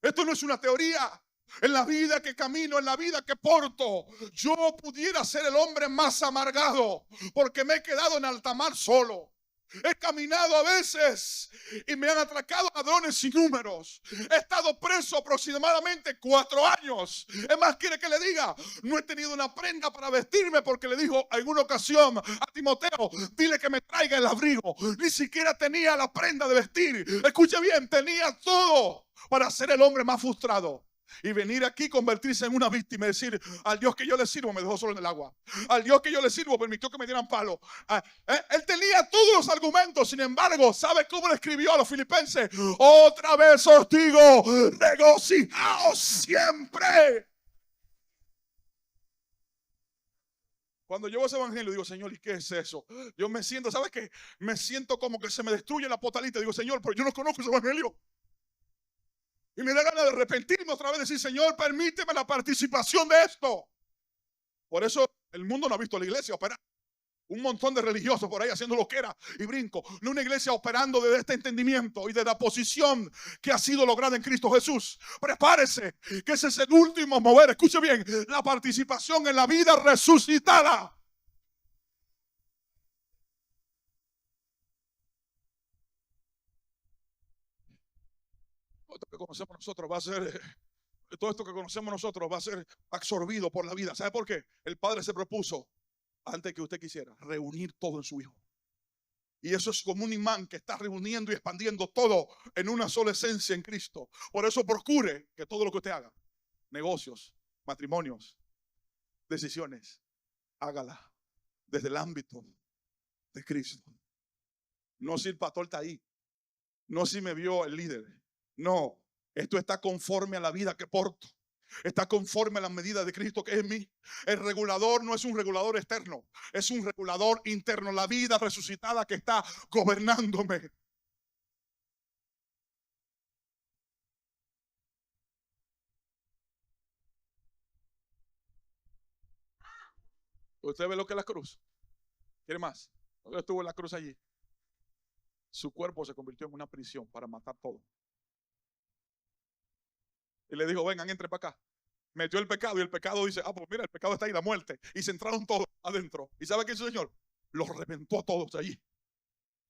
Esto no es una teoría. En la vida que camino, en la vida que porto, yo pudiera ser el hombre más amargado, porque me he quedado en alta mar solo. He caminado a veces y me han atracado ladrones sin números. He estado preso aproximadamente 4 años. Es más, quiere que le diga, no he tenido una prenda para vestirme, porque le dijo en una ocasión a Timoteo: dile que me traiga el abrigo. Ni siquiera tenía la prenda de vestir. Escuche bien, tenía todo para ser el hombre más frustrado. Y venir aquí, convertirse en una víctima y decir: al Dios que yo le sirvo me dejó solo en el agua. Al Dios que yo le sirvo permitió que me dieran palo. Él tenía todos los argumentos. Sin embargo, ¿sabe cómo le escribió a los filipenses? Otra vez os digo, regocijaos siempre. Cuando yo veo ese evangelio, digo: Señor, ¿y qué es eso? Yo me siento, ¿sabes qué? Me siento como que se me destruye la potalita. Digo: Señor, pero yo no conozco ese evangelio. Y me da ganas de arrepentirme otra vez, decir: Señor, permíteme la participación de esto. Por eso el mundo no ha visto a la iglesia operar. Un montón de religiosos por ahí haciendo loquera y brinco. No una iglesia operando desde este entendimiento y de la posición que ha sido lograda en Cristo Jesús. Prepárese, que ese es el último mover. Escuche bien, la participación en la vida resucitada. Todo esto que conocemos nosotros va a ser, todo esto que conocemos nosotros va a ser absorbido por la vida. ¿Sabe por qué? El Padre se propuso, antes que usted quisiera, reunir todo en su Hijo. Y eso es como un imán que está reuniendo y expandiendo todo en una sola esencia en Cristo. Por eso procure que todo lo que usted haga, negocios, matrimonios, decisiones, hágala desde el ámbito de Cristo. No si el pastor está ahí, no si me vio el líder. No, esto está conforme a la vida que porto. Está conforme a la medida de Cristo que es en mí. El regulador no es un regulador externo, es un regulador interno. La vida resucitada que está gobernándome. ¿Usted ve lo que es la cruz? ¿Quiere más? Cuando estuvo en la cruz allí, su cuerpo se convirtió en una prisión para matar todo. Y le dijo: vengan, entre para acá. Metió el pecado y el pecado dice: pues mira, el pecado está ahí, la muerte. Y se entraron todos adentro. ¿Y sabe qué hizo el Señor? Los reventó a todos allí.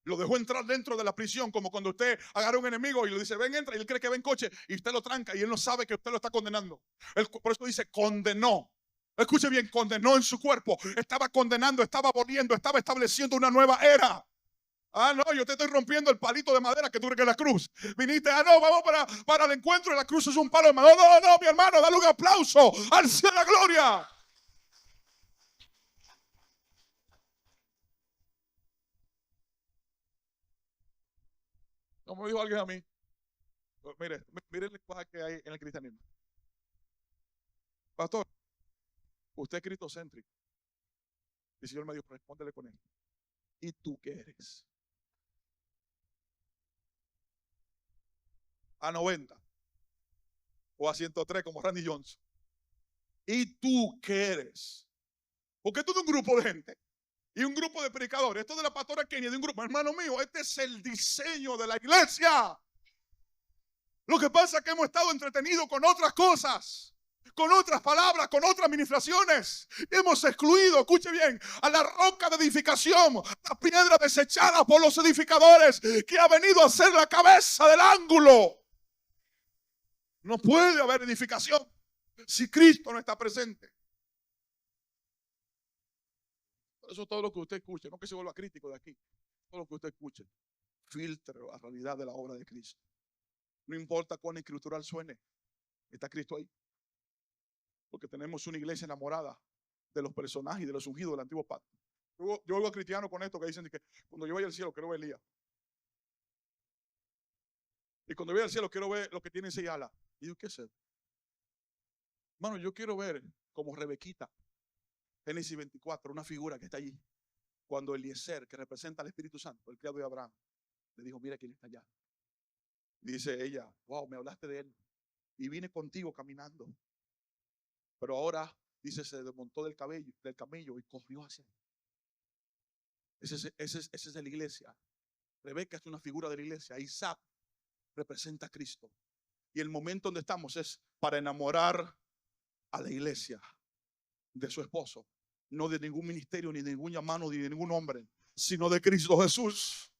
Lo dejó entrar dentro de la prisión, como cuando usted agarra a un enemigo y le dice: ven, entra, y él cree que va en coche y usted lo tranca y él no sabe que usted lo está condenando. Por eso dice: condenó. Escuche bien, condenó en su cuerpo. Estaba condenando, estaba aboliendo, estaba estableciendo una nueva era. No, yo te estoy rompiendo el palito de madera que tú crees que es la cruz. Viniste, no, vamos para el encuentro y la cruz es un palo de madera. No, mi hermano, dale un aplauso al cielo de la gloria. Como dijo alguien a mí: mire el lenguaje que hay en el cristianismo. Pastor, usted es cristocéntrico. Y el Señor me dijo: respóndele con él. ¿Y tú qué eres? A 90 o a 103 como Randy Johnson. ¿Y tú qué eres? Porque esto es un grupo de gente y un grupo de predicadores. Esto de la pastora Kenia, de un grupo. Hermano mío, este es el diseño de la iglesia. Lo que pasa es que hemos estado entretenidos con otras cosas, con otras palabras, con otras administraciones. Hemos excluido, escuche bien, a la roca de edificación, la piedra desechada por los edificadores, que ha venido a ser la cabeza del ángulo. No puede haber edificación si Cristo no está presente. Por eso todo lo que usted escuche, no que se vuelva crítico de aquí, todo lo que usted escuche, filtre la realidad de la obra de Cristo. No importa cuán escritural suene, está Cristo ahí. Porque tenemos una iglesia enamorada de los personajes y de los ungidos del antiguo pacto. Yo oigo a cristianos con esto que dicen que cuando yo vaya al cielo quiero ver a Elías. Y cuando yo vaya al cielo quiero ver lo que tiene 6 alas. Y yo, ¿qué es eso? Hermano, yo quiero ver como Rebequita, Génesis 24, una figura que está allí. Cuando Eliezer, que representa al Espíritu Santo, el criado de Abraham, le dijo: mira quién está allá. Dice ella, wow, me hablaste de él y vine contigo caminando. Pero ahora, dice, se desmontó del camello y corrió hacia él. Ese es de la iglesia. Rebeca es una figura de la iglesia. Isaac representa a Cristo. Y el momento donde estamos es para enamorar a la iglesia de su esposo. No de ningún ministerio, ni de ningún llamado, ni de ningún hombre, sino de Cristo Jesús.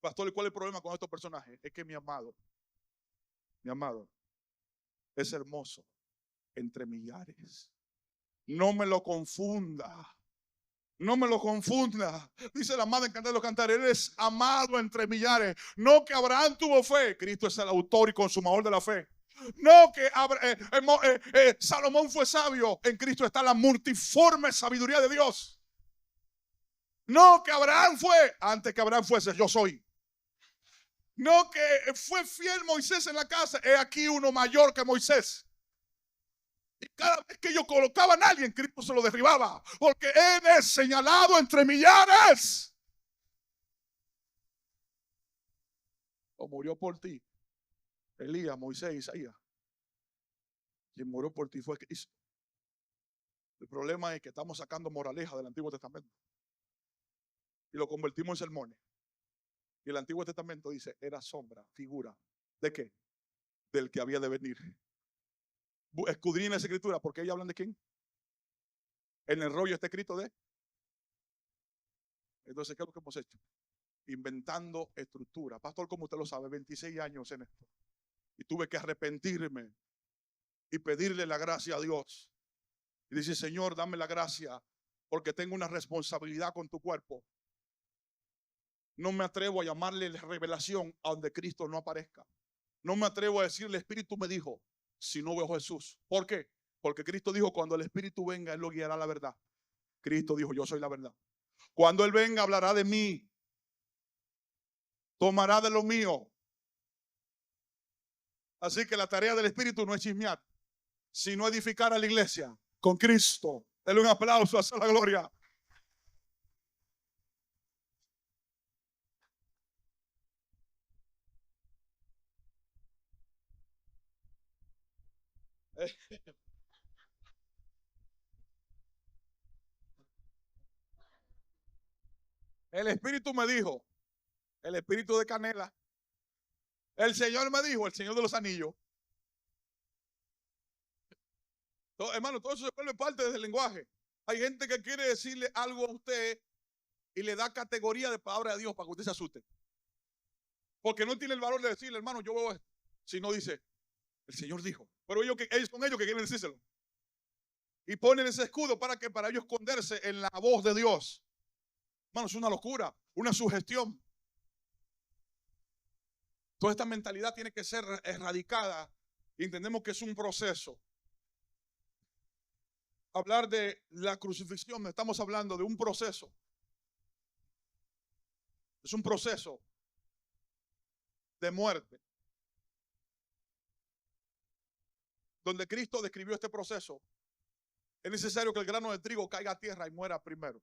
Pastor, ¿cuál es el problema con estos personajes? Es que mi amado es hermoso entre millares. No me lo confunda. No me lo confunda. Dice la amada en Cantar de los Cantares, Él es amado entre millares. No que Abraham tuvo fe. Cristo es el autor y consumador de la fe. No que Salomón fue sabio. En Cristo está la multiforme sabiduría de Dios. No que Abraham fue. Antes que Abraham fuese, yo soy. No que fue fiel Moisés en la casa. He aquí uno mayor que Moisés. Y cada vez que ellos colocaban a alguien, Cristo se lo derribaba. Porque Él es señalado entre millares. O murió por ti Elías, Moisés, Isaías. Quien murió por ti fue Cristo. El problema es que estamos sacando moraleja del Antiguo Testamento y lo convertimos en sermones. Y el Antiguo Testamento dice, era sombra, figura. ¿De qué? Del que había de venir. Escudriñen esa escritura, porque ellos hablan de quién. En el rollo está escrito de. Entonces, ¿qué es lo que hemos hecho? Inventando estructura. Pastor, como usted lo sabe, 26 años en esto. Y tuve que arrepentirme y pedirle la gracia a Dios. Y dice, Señor, dame la gracia, porque tengo una responsabilidad con tu cuerpo. No me atrevo a llamarle revelación a donde Cristo no aparezca. No me atrevo a decirle, el Espíritu me dijo, si no veo a Jesús. ¿Por qué? Porque Cristo dijo, cuando el Espíritu venga, Él lo guiará a la verdad. Cristo dijo, yo soy la verdad. Cuando Él venga, hablará de mí. Tomará de lo mío. Así que la tarea del Espíritu no es chismear, sino edificar a la iglesia con Cristo. Denle un aplauso, hacia la gloria. El Espíritu me dijo, el Espíritu de Canela. El Señor me dijo, el Señor de los anillos. Todo, hermano, todo eso se vuelve parte del lenguaje. Hay gente que quiere decirle algo a usted y le da categoría de palabra de Dios para que usted se asuste. Porque no tiene el valor de decirle, hermano, yo veo esto. Si no dice, el Señor dijo. Pero ellos son ellos que quieren decírselo. Y ponen ese escudo para ellos esconderse en la voz de Dios. Hermano, es una locura, una sugestión. Toda esta mentalidad tiene que ser erradicada. Y entendemos que es un proceso. Hablar de la crucifixión, estamos hablando de un proceso. Es un proceso de muerte. Donde Cristo describió este proceso, es necesario que el grano de trigo caiga a tierra y muera primero.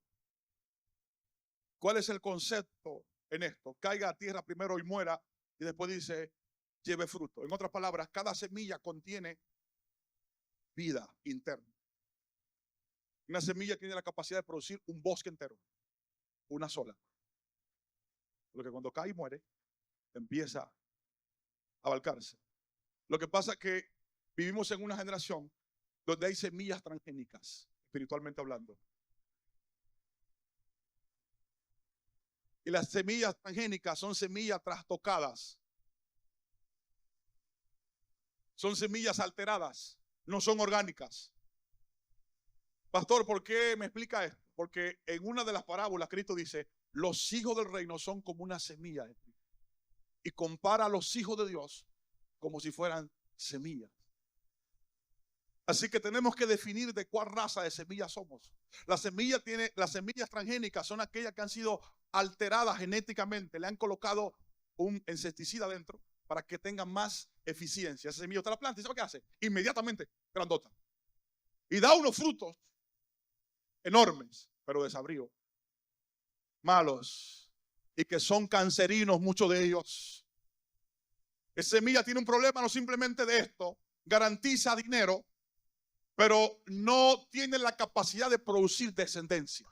¿Cuál es el concepto en esto? Caiga a tierra primero y muera, y después dice, lleve fruto. En otras palabras, cada semilla contiene vida interna. Una semilla tiene la capacidad de producir un bosque entero, una sola. Lo que cuando cae y muere, empieza a abarcarse. Lo que pasa es que vivimos en una generación donde hay semillas transgénicas, espiritualmente hablando. Y las semillas transgénicas son semillas trastocadas. Son semillas alteradas, no son orgánicas. Pastor, ¿por qué me explica esto? Porque en una de las parábolas Cristo dice, los hijos del reino son como una semilla. Y compara a los hijos de Dios como si fueran semillas. Así que tenemos que definir de cuál raza de semillas somos. Las semillas transgénicas son aquellas que han sido alteradas genéticamente. Le han colocado un insecticida dentro para que tengan más eficiencia. Esa semilla usted la planta y ¿sabe qué hace? Inmediatamente grandota. Y da unos frutos enormes, pero desabridos, malos. y que son cancerinos, muchos de ellos. Esa semilla tiene un problema no simplemente de esto, garantiza dinero, pero no tiene la capacidad de producir descendencia.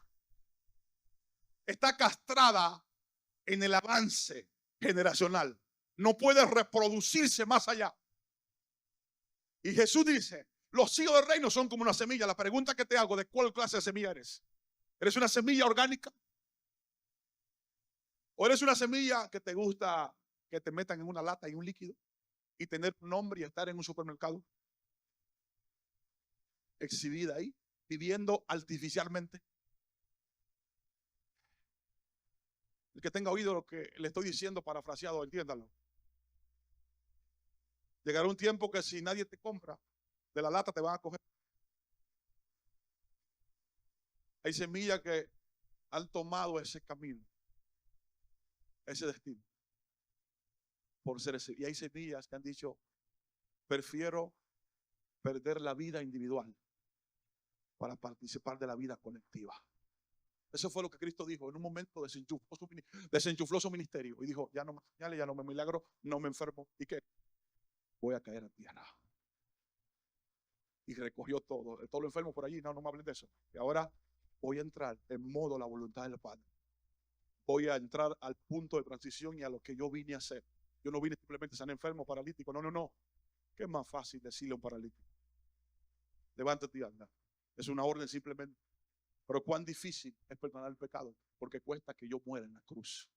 Está castrada en el avance generacional. No puede reproducirse más allá. Y Jesús dice, los hijos del reino son como una semilla. La pregunta que te hago, ¿de cuál clase de semilla eres? ¿Eres una semilla orgánica? ¿O eres una semilla que te gusta que te metan en una lata y un líquido y tener un nombre y estar en un supermercado exhibida ahí, viviendo artificialmente? El que tenga oído lo que le estoy diciendo parafraseado, entiéndalo. Llegará un tiempo que si nadie te compra, de la lata te van a coger. Hay semillas que han tomado ese camino, ese destino, por ser ese. Y hay semillas que han dicho, prefiero perder la vida individual para participar de la vida colectiva. Eso fue lo que Cristo dijo. En un momento desenchufló su ministerio y dijo, ya no más señales, ya no me milagro, no me enfermo. ¿Y qué? Voy a caer a tierra. Y recogió todo lo enfermo por allí. No me hablen de eso. Y ahora voy a entrar en modo la voluntad del Padre. Voy a entrar al punto de transición y a lo que yo vine a hacer. Yo no vine simplemente a ser enfermo, paralítico. No. ¿Qué es más fácil decirle a un paralítico? Levántate y anda. Es una orden simplemente. Pero cuán difícil es perdonar el pecado, porque cuesta que yo muera en la cruz.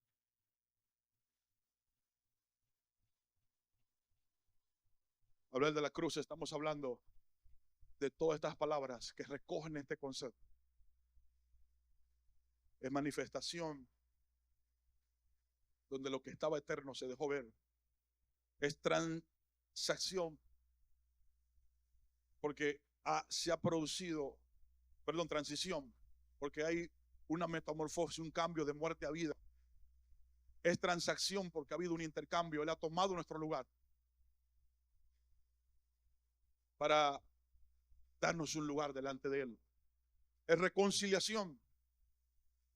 Hablar de la cruz, estamos hablando de todas estas palabras que recogen este concepto. Es manifestación donde lo que estaba eterno se dejó ver. Es transacción porque se ha producido, transición, porque hay una metamorfosis, un cambio de muerte a vida. Es transacción porque ha habido un intercambio. Él ha tomado nuestro lugar para darnos un lugar delante de Él. Es reconciliación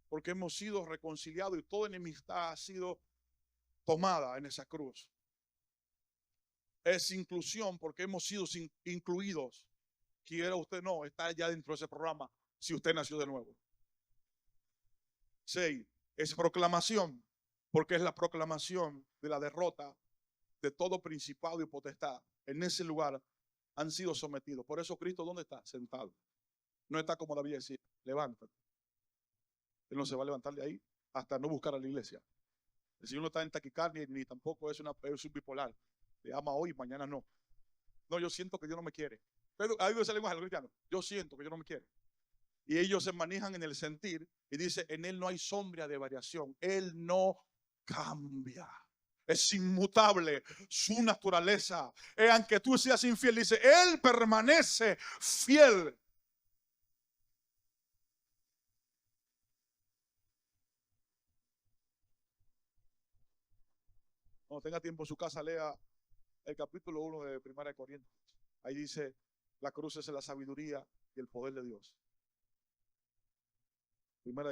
porque hemos sido reconciliados y toda enemistad ha sido tomada en esa cruz. Es inclusión porque hemos sido incluidos. Quiera usted no, está ya dentro de ese programa si usted nació de nuevo. 6. Es proclamación porque es la proclamación de la derrota de todo principado y potestad. En ese lugar han sido sometidos. Por eso Cristo, ¿dónde está? Sentado. No está como David decía, levántate. Él no se va a levantar de ahí hasta no buscar a la iglesia. El Señor no está en taquicardia ni tampoco es un bipolar. Le ama hoy, mañana no. No, yo siento que Dios no me quiere. Pero ahí ese lenguaje a los cristianos. Yo siento que Dios no me quiere. Y ellos se manejan en el sentir y dice, en Él no hay sombra de variación. Él no cambia. Es inmutable su naturaleza. Aunque tú seas infiel, dice, Él permanece fiel. Cuando tenga tiempo en su casa, lea el capítulo 1 de 1 Corintios. Ahí dice, la cruz es la sabiduría y el poder de Dios. 1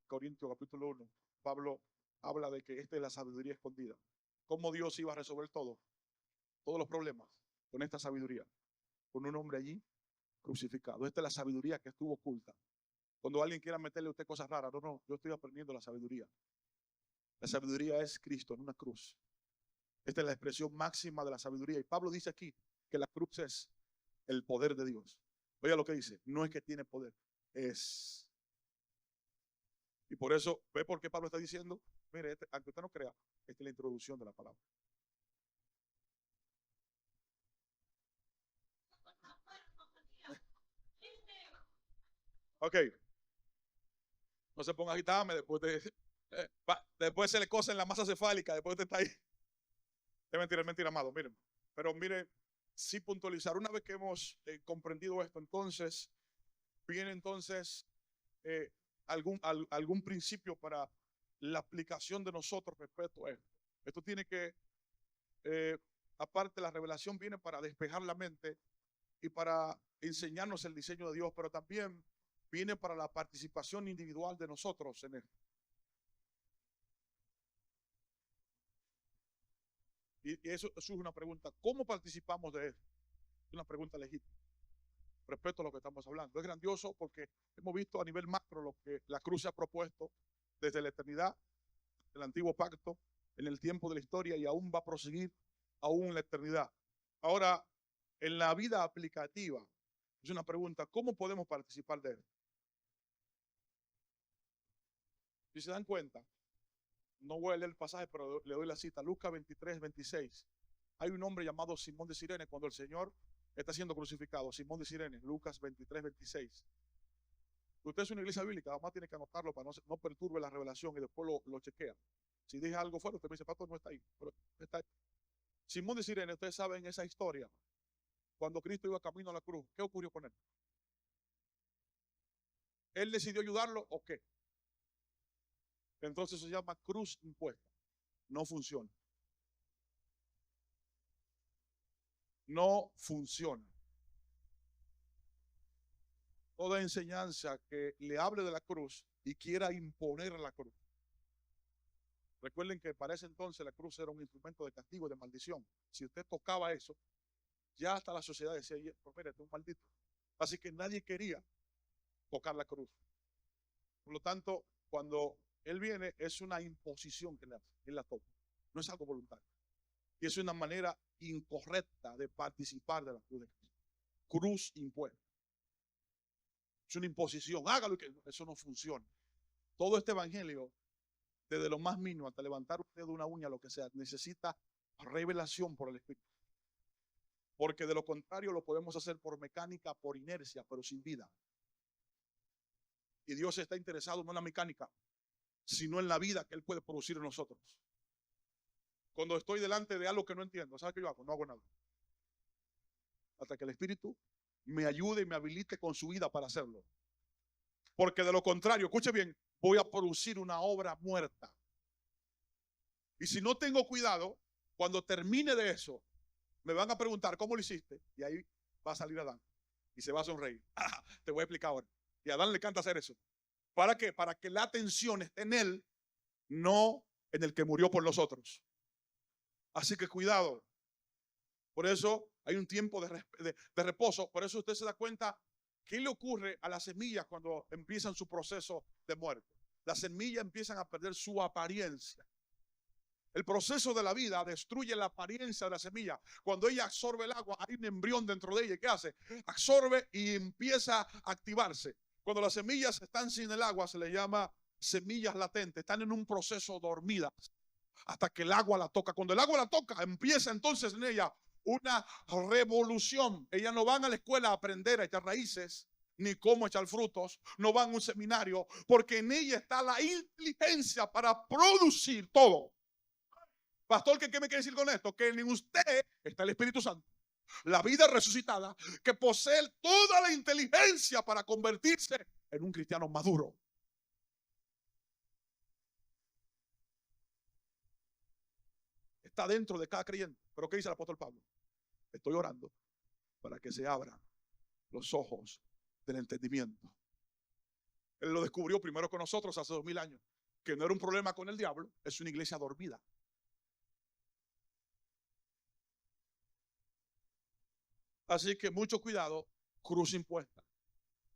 Corintios capítulo 1. Pablo habla de que esta es la sabiduría escondida. ¿Cómo Dios iba a resolver todos los problemas? Con esta sabiduría. Con un hombre allí crucificado. Esta es la sabiduría que estuvo oculta. Cuando alguien quiera meterle a usted cosas raras, no, yo estoy aprendiendo la sabiduría. La sabiduría es Cristo en una cruz. Esta es la expresión máxima de la sabiduría. Y Pablo dice aquí que la cruz es el poder de Dios. Oiga lo que dice, no es que tiene poder, es. Y por eso, ¿ve por qué Pablo está diciendo? Mire, aunque usted no crea, esta es la introducción de la palabra. Ok. No se ponga a agitarme después se le cosa en la masa cefálica, después usted está ahí. Es mentira, amado, miren. Pero mire, sí puntualizar, una vez que hemos comprendido esto, entonces, viene entonces algún principio para la aplicación de nosotros respecto a esto. Esto tiene que, aparte la revelación viene para despejar la mente y para enseñarnos el diseño de Dios, pero también viene para la participación individual de nosotros en esto. Y eso es una pregunta. ¿Cómo participamos de eso? Es una pregunta legítima. Respecto a lo que estamos hablando. Es grandioso porque hemos visto a nivel macro lo que la cruz se ha propuesto desde la eternidad, el antiguo pacto, en el tiempo de la historia y aún va a proseguir aún en la eternidad. Ahora, en la vida aplicativa, es una pregunta, ¿cómo podemos participar de él? Si se dan cuenta, no voy a leer el pasaje, pero le doy la cita, Lucas 23, 26. Hay un hombre llamado Simón de Cirene cuando el Señor está siendo crucificado. Simón de Cirene, Lucas 23, 26. Usted es una iglesia bíblica, además tiene que anotarlo para no perturbe la revelación y después lo chequea. Si dije algo fuera, usted me dice, pastor, no está ahí. Pero está ahí. Simón de Cirene, ustedes saben esa historia. Cuando Cristo iba camino a la cruz, ¿qué ocurrió con él? ¿Él decidió ayudarlo o qué? Entonces se llama cruz impuesta. No funciona. No funciona. Toda enseñanza que le hable de la cruz y quiera imponer la cruz. Recuerden que para ese entonces la cruz era un instrumento de castigo y de maldición. Si usted tocaba eso, ya hasta la sociedad decía, pues mire, este es un maldito. Así que nadie quería tocar la cruz. Por lo tanto, cuando él viene, es una imposición que él la toca. No es algo voluntario. Y es una manera incorrecta de participar de la cruz de Cristo. Cruz impuesta. Es una imposición. Hágalo y que eso no funciona. Todo este evangelio, desde lo más mínimo hasta levantar usted una uña, lo que sea, necesita revelación por el Espíritu. Porque de lo contrario lo podemos hacer por mecánica, por inercia, pero sin vida. Y Dios está interesado no en la mecánica, sino en la vida que Él puede producir en nosotros. Cuando estoy delante de algo que no entiendo, ¿sabe qué yo hago? No hago nada. Hasta que el Espíritu me ayude y me habilite con su vida para hacerlo. Porque de lo contrario, escuche bien, voy a producir una obra muerta. Y si no tengo cuidado, cuando termine de eso, me van a preguntar cómo lo hiciste. Y ahí va a salir Adán. Y se va a sonreír. Te voy a explicar ahora. Y a Adán le encanta hacer eso. ¿Para qué? Para que la atención esté en él, no en el que murió por nosotros. Así que cuidado. Por eso hay un tiempo de reposo. Por eso usted se da cuenta qué le ocurre a las semillas cuando empiezan su proceso de muerte. Las semillas empiezan a perder su apariencia. El proceso de la vida destruye la apariencia de la semilla. Cuando ella absorbe el agua, hay un embrión dentro de ella. ¿Qué hace? Absorbe y empieza a activarse. Cuando las semillas están sin el agua, se les llama semillas latentes. Están en un proceso dormidas hasta que el agua la toca. Cuando el agua la toca, empieza entonces en ella una revolución. Ellas no van a la escuela a aprender a echar raíces, ni cómo echar frutos. No van a un seminario, porque en ella está la inteligencia para producir todo. Pastor, ¿qué me quiere decir con esto? Que en usted está el Espíritu Santo, la vida resucitada, que posee toda la inteligencia para convertirse en un cristiano maduro. Está dentro de cada creyente. ¿Pero qué dice el apóstol Pablo? Estoy orando para que se abran los ojos del entendimiento. Él lo descubrió primero con nosotros hace 2000 años, que no era un problema con el diablo, es una iglesia dormida. Así que mucho cuidado, cruz impuesta.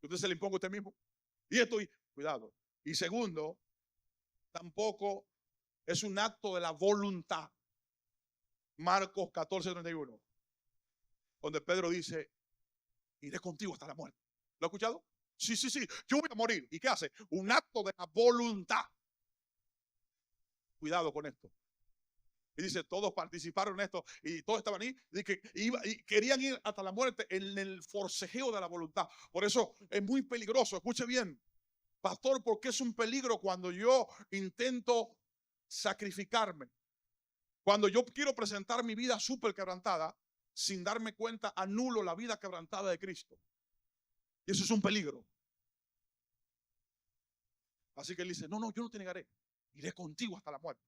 Usted se le imponga a usted mismo. Y estoy, cuidado. Y segundo, tampoco es un acto de la voluntad. Marcos 14:31, donde Pedro dice, iré contigo hasta la muerte. ¿Lo ha escuchado? Sí, yo voy a morir. ¿Y qué hace? Un acto de la voluntad. Cuidado con esto. Y dice, todos participaron en esto y todos estaban ahí y querían ir hasta la muerte en el forcejeo de la voluntad. Por eso es muy peligroso. Escuche bien, pastor, porque es un peligro cuando yo intento sacrificarme. Cuando yo quiero presentar mi vida súper quebrantada, sin darme cuenta, anulo la vida quebrantada de Cristo. Y eso es un peligro. Así que él dice, no, yo no te negaré. Iré contigo hasta la muerte.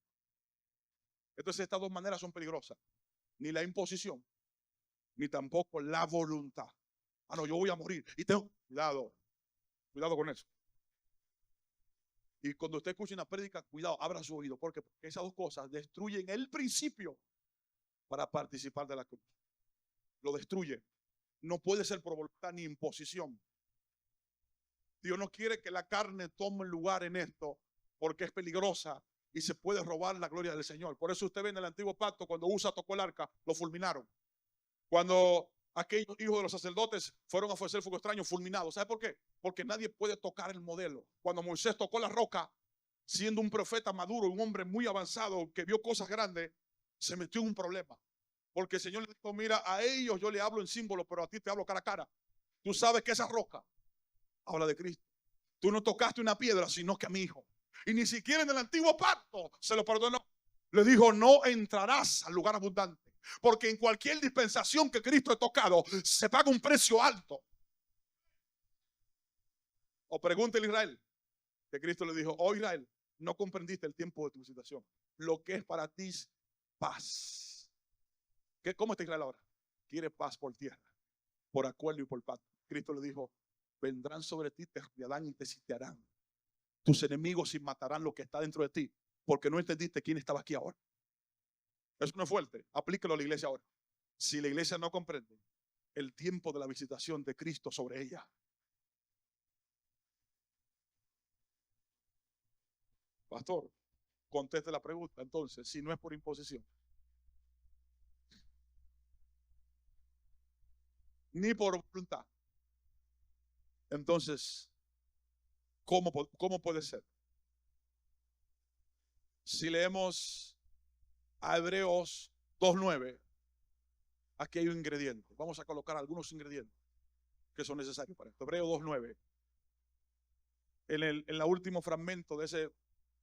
Entonces estas dos maneras son peligrosas. Ni la imposición, ni tampoco la voluntad. No, yo voy a morir. Y tengo, cuidado con eso. Y cuando usted escuche una prédica, cuidado, abra su oído. Porque esas dos cosas destruyen el principio para participar de la cruz. Lo destruye. No puede ser por voluntad ni imposición. Dios no quiere que la carne tome lugar en esto, porque es peligrosa y se puede robar la gloria del Señor. Por eso usted ve en el antiguo pacto, cuando Usa tocó el arca, lo fulminaron. Cuando aquellos hijos de los sacerdotes fueron a ofrecer fuego extraño, fulminados. ¿Sabe por qué? Porque nadie puede tocar el modelo. Cuando Moisés tocó la roca, siendo un profeta maduro, un hombre muy avanzado que vio cosas grandes, se metió en un problema. Porque el Señor le dijo, mira, a ellos yo le hablo en símbolo, pero a ti te hablo cara a cara. Tú sabes que esa roca habla de Cristo. Tú no tocaste una piedra, sino que a mi hijo. Y ni siquiera en el antiguo pacto se lo perdonó. Le dijo, no entrarás al lugar abundante. Porque en cualquier dispensación que Cristo ha tocado, se paga un precio alto. O pregúntele a Israel, que Cristo le dijo, oh Israel, no comprendiste el tiempo de tu situación. Lo que es para ti es paz. ¿Cómo está Israel ahora? Quiere paz por tierra, por acuerdo y por pacto. Cristo le dijo, vendrán sobre ti, te rodearán y te sitiarán. Tus enemigos y matarán lo que está dentro de ti, porque no entendiste quién estaba aquí ahora. Eso no es fuerte. Aplíquelo a la iglesia ahora. Si la iglesia no comprende el tiempo de la visitación de Cristo sobre ella, pastor, conteste la pregunta. Entonces, si no es por imposición ni por voluntad, entonces, ¿cómo puede ser? Si leemos a Hebreos 2:9, aquí hay un ingrediente. Vamos a colocar algunos ingredientes que son necesarios para esto. Hebreos 2:9. En el último fragmento de ese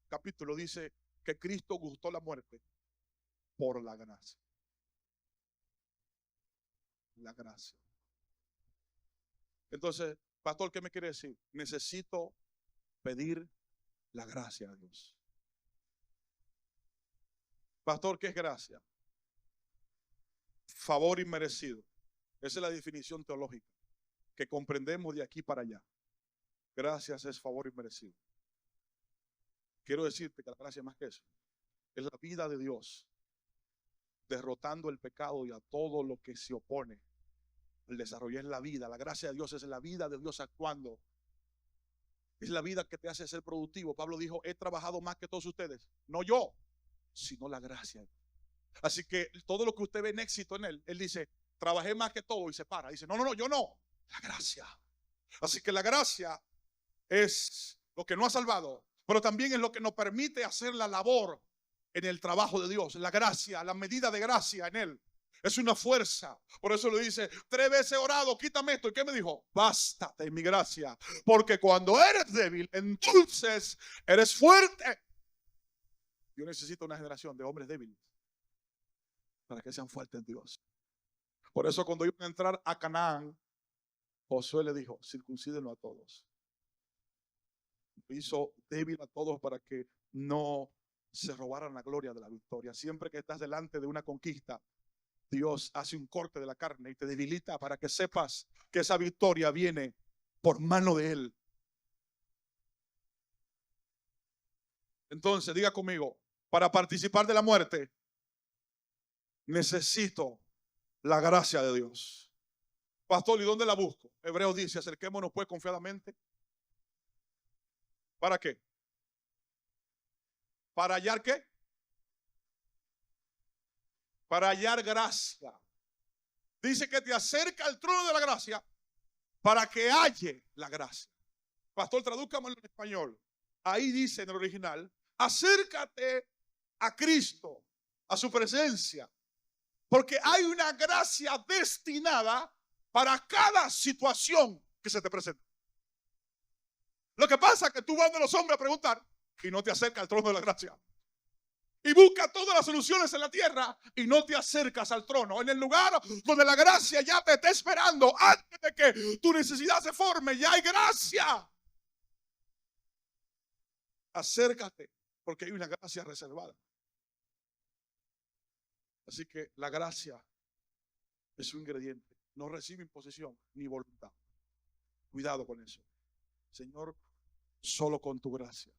capítulo dice que Cristo gustó la muerte por la gracia. La gracia. Entonces, pastor, ¿qué me quiere decir? Necesito pedir la gracia a Dios. Pastor, ¿qué es gracia? Favor inmerecido. Esa es la definición teológica que comprendemos de aquí para allá. Gracias es favor inmerecido. Quiero decirte que la gracia es más que eso. Es la vida de Dios derrotando el pecado y a todo lo que se opone. El desarrollo es la vida. La gracia de Dios es la vida de Dios actuando. Es la vida que te hace ser productivo. Pablo dijo, he trabajado más que todos ustedes. No yo, sino la gracia. Así que todo lo que usted ve en éxito en él dice, trabajé más que todo y se para. Dice, no, yo no. La gracia. Así que la gracia es lo que nos ha salvado, pero también es lo que nos permite hacer la labor en el trabajo de Dios. La gracia, la medida de gracia en él es una fuerza. Por eso le dice, 3 veces he orado, quítame esto. ¿Y qué me dijo? Bástate en mi gracia, porque cuando eres débil, entonces eres fuerte. Yo necesito una generación de hombres débiles para que sean fuertes en Dios. Por eso cuando iban a entrar a Canaán, Josué le dijo, circuncídenlo a todos. Hizo débil a todos para que no se robaran la gloria de la victoria. Siempre que estás delante de una conquista, Dios hace un corte de la carne y te debilita para que sepas que esa victoria viene por mano de Él. Entonces, diga conmigo, para participar de la muerte, necesito la gracia de Dios. Pastor, ¿y dónde la busco? Hebreos dice, acerquémonos pues confiadamente. ¿Para qué? ¿Para hallar qué? Para hallar gracia. Dice que te acerca al trono de la gracia para que halle la gracia. Pastor, tradúcamelo en español. Ahí dice en el original, acércate a Cristo, a su presencia, porque hay una gracia destinada para cada situación que se te presenta. Lo que pasa es que tú vas a los hombres a preguntar y no te acercas al trono de la gracia. Y busca todas las soluciones en la tierra y no te acercas al trono. En el lugar donde la gracia ya te está esperando antes de que tu necesidad se forme, ya hay gracia. Acércate porque hay una gracia reservada. Así que la gracia es un ingrediente. No recibe imposición ni voluntad. Cuidado con eso. Señor, solo con tu gracia.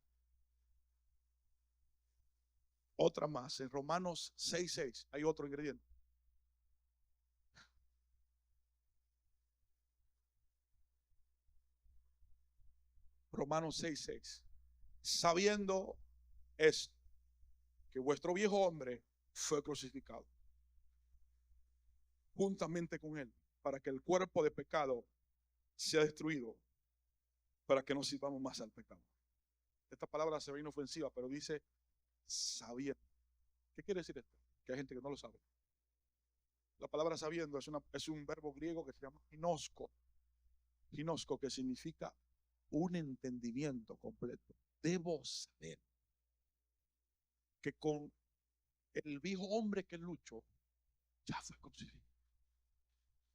Otra más, en Romanos 6:6 hay otro ingrediente. Romanos 6:6. Sabiendo esto, que vuestro viejo hombre fue crucificado juntamente con él, para que el cuerpo de pecado sea destruido, para que no sirvamos más al pecado. Esta palabra se ve inofensiva, pero dice sabiendo. ¿Qué quiere decir esto? Que hay gente que no lo sabe. La palabra sabiendo es un verbo griego que se llama ginosco. Ginosco, que significa un entendimiento completo. Debo saber que con el viejo hombre que lucho ya fue crucificado.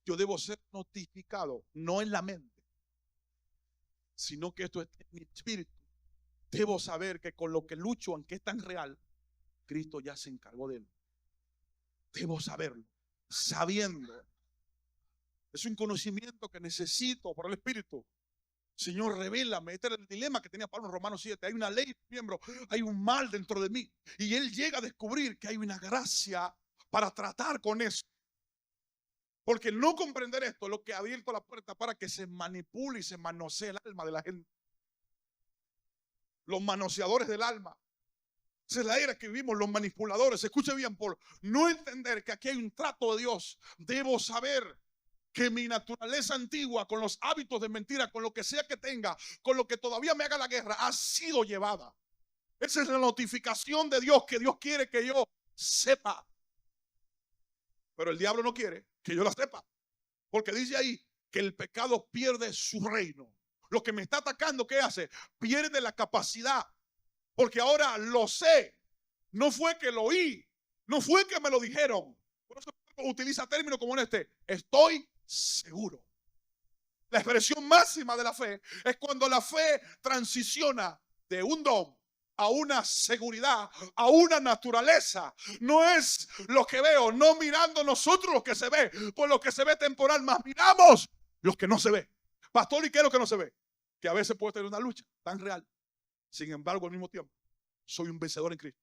Yo debo ser notificado, no en la mente, sino que esto es en mi espíritu. Debo saber que con lo que lucho, aunque es tan real, Cristo ya se encargó de él. Debo saberlo, sabiendo. Es un conocimiento que necesito por el Espíritu. Señor, revélame. Este era el dilema que tenía Pablo en Romanos 7. Hay una ley, miembro, hay un mal dentro de mí. Y él llega a descubrir que hay una gracia para tratar con eso. Porque no comprender esto es lo que ha abierto la puerta para que se manipule y se manosee el alma de la gente. Los manoseadores del alma. Esa es la era que vivimos, los manipuladores. Escuche bien, por no entender que aquí hay un trato de Dios. Debo saber que mi naturaleza antigua, con los hábitos de mentira, con lo que sea que tenga, con lo que todavía me haga la guerra, ha sido llevada. Esa es la notificación de Dios, que Dios quiere que yo sepa. Pero el diablo no quiere que yo la sepa, porque dice ahí que el pecado pierde su reino. Lo que me está atacando, ¿qué hace? Pierde la capacidad, porque ahora lo sé. No fue que lo oí, no fue que me lo dijeron. Por eso utiliza términos como este: estoy seguro. La expresión máxima de la fe es cuando la fe transiciona de un don a una seguridad, a una naturaleza. No es lo que veo, no mirando nosotros lo que se ve, por lo que se ve temporal, más miramos lo que no se ve. Pastor, ¿y qué es lo que no se ve? Que a veces puede tener una lucha tan real. Sin embargo, al mismo tiempo, soy un vencedor en Cristo.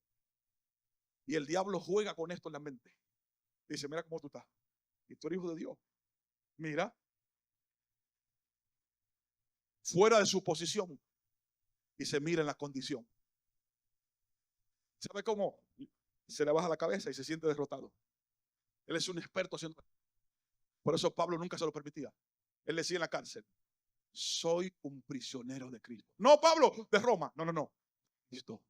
Y el diablo juega con esto en la mente. Dice: mira cómo tú estás. Y tú eres hijo de Dios. Mira, fuera de su posición, y se mira en la condición. ¿Sabe cómo? Se le baja la cabeza y se siente derrotado. Él es un experto haciendo. Por eso Pablo nunca se lo permitía. Él decía en la cárcel: soy un prisionero de Cristo. No, Pablo, de Roma. No. Cristo.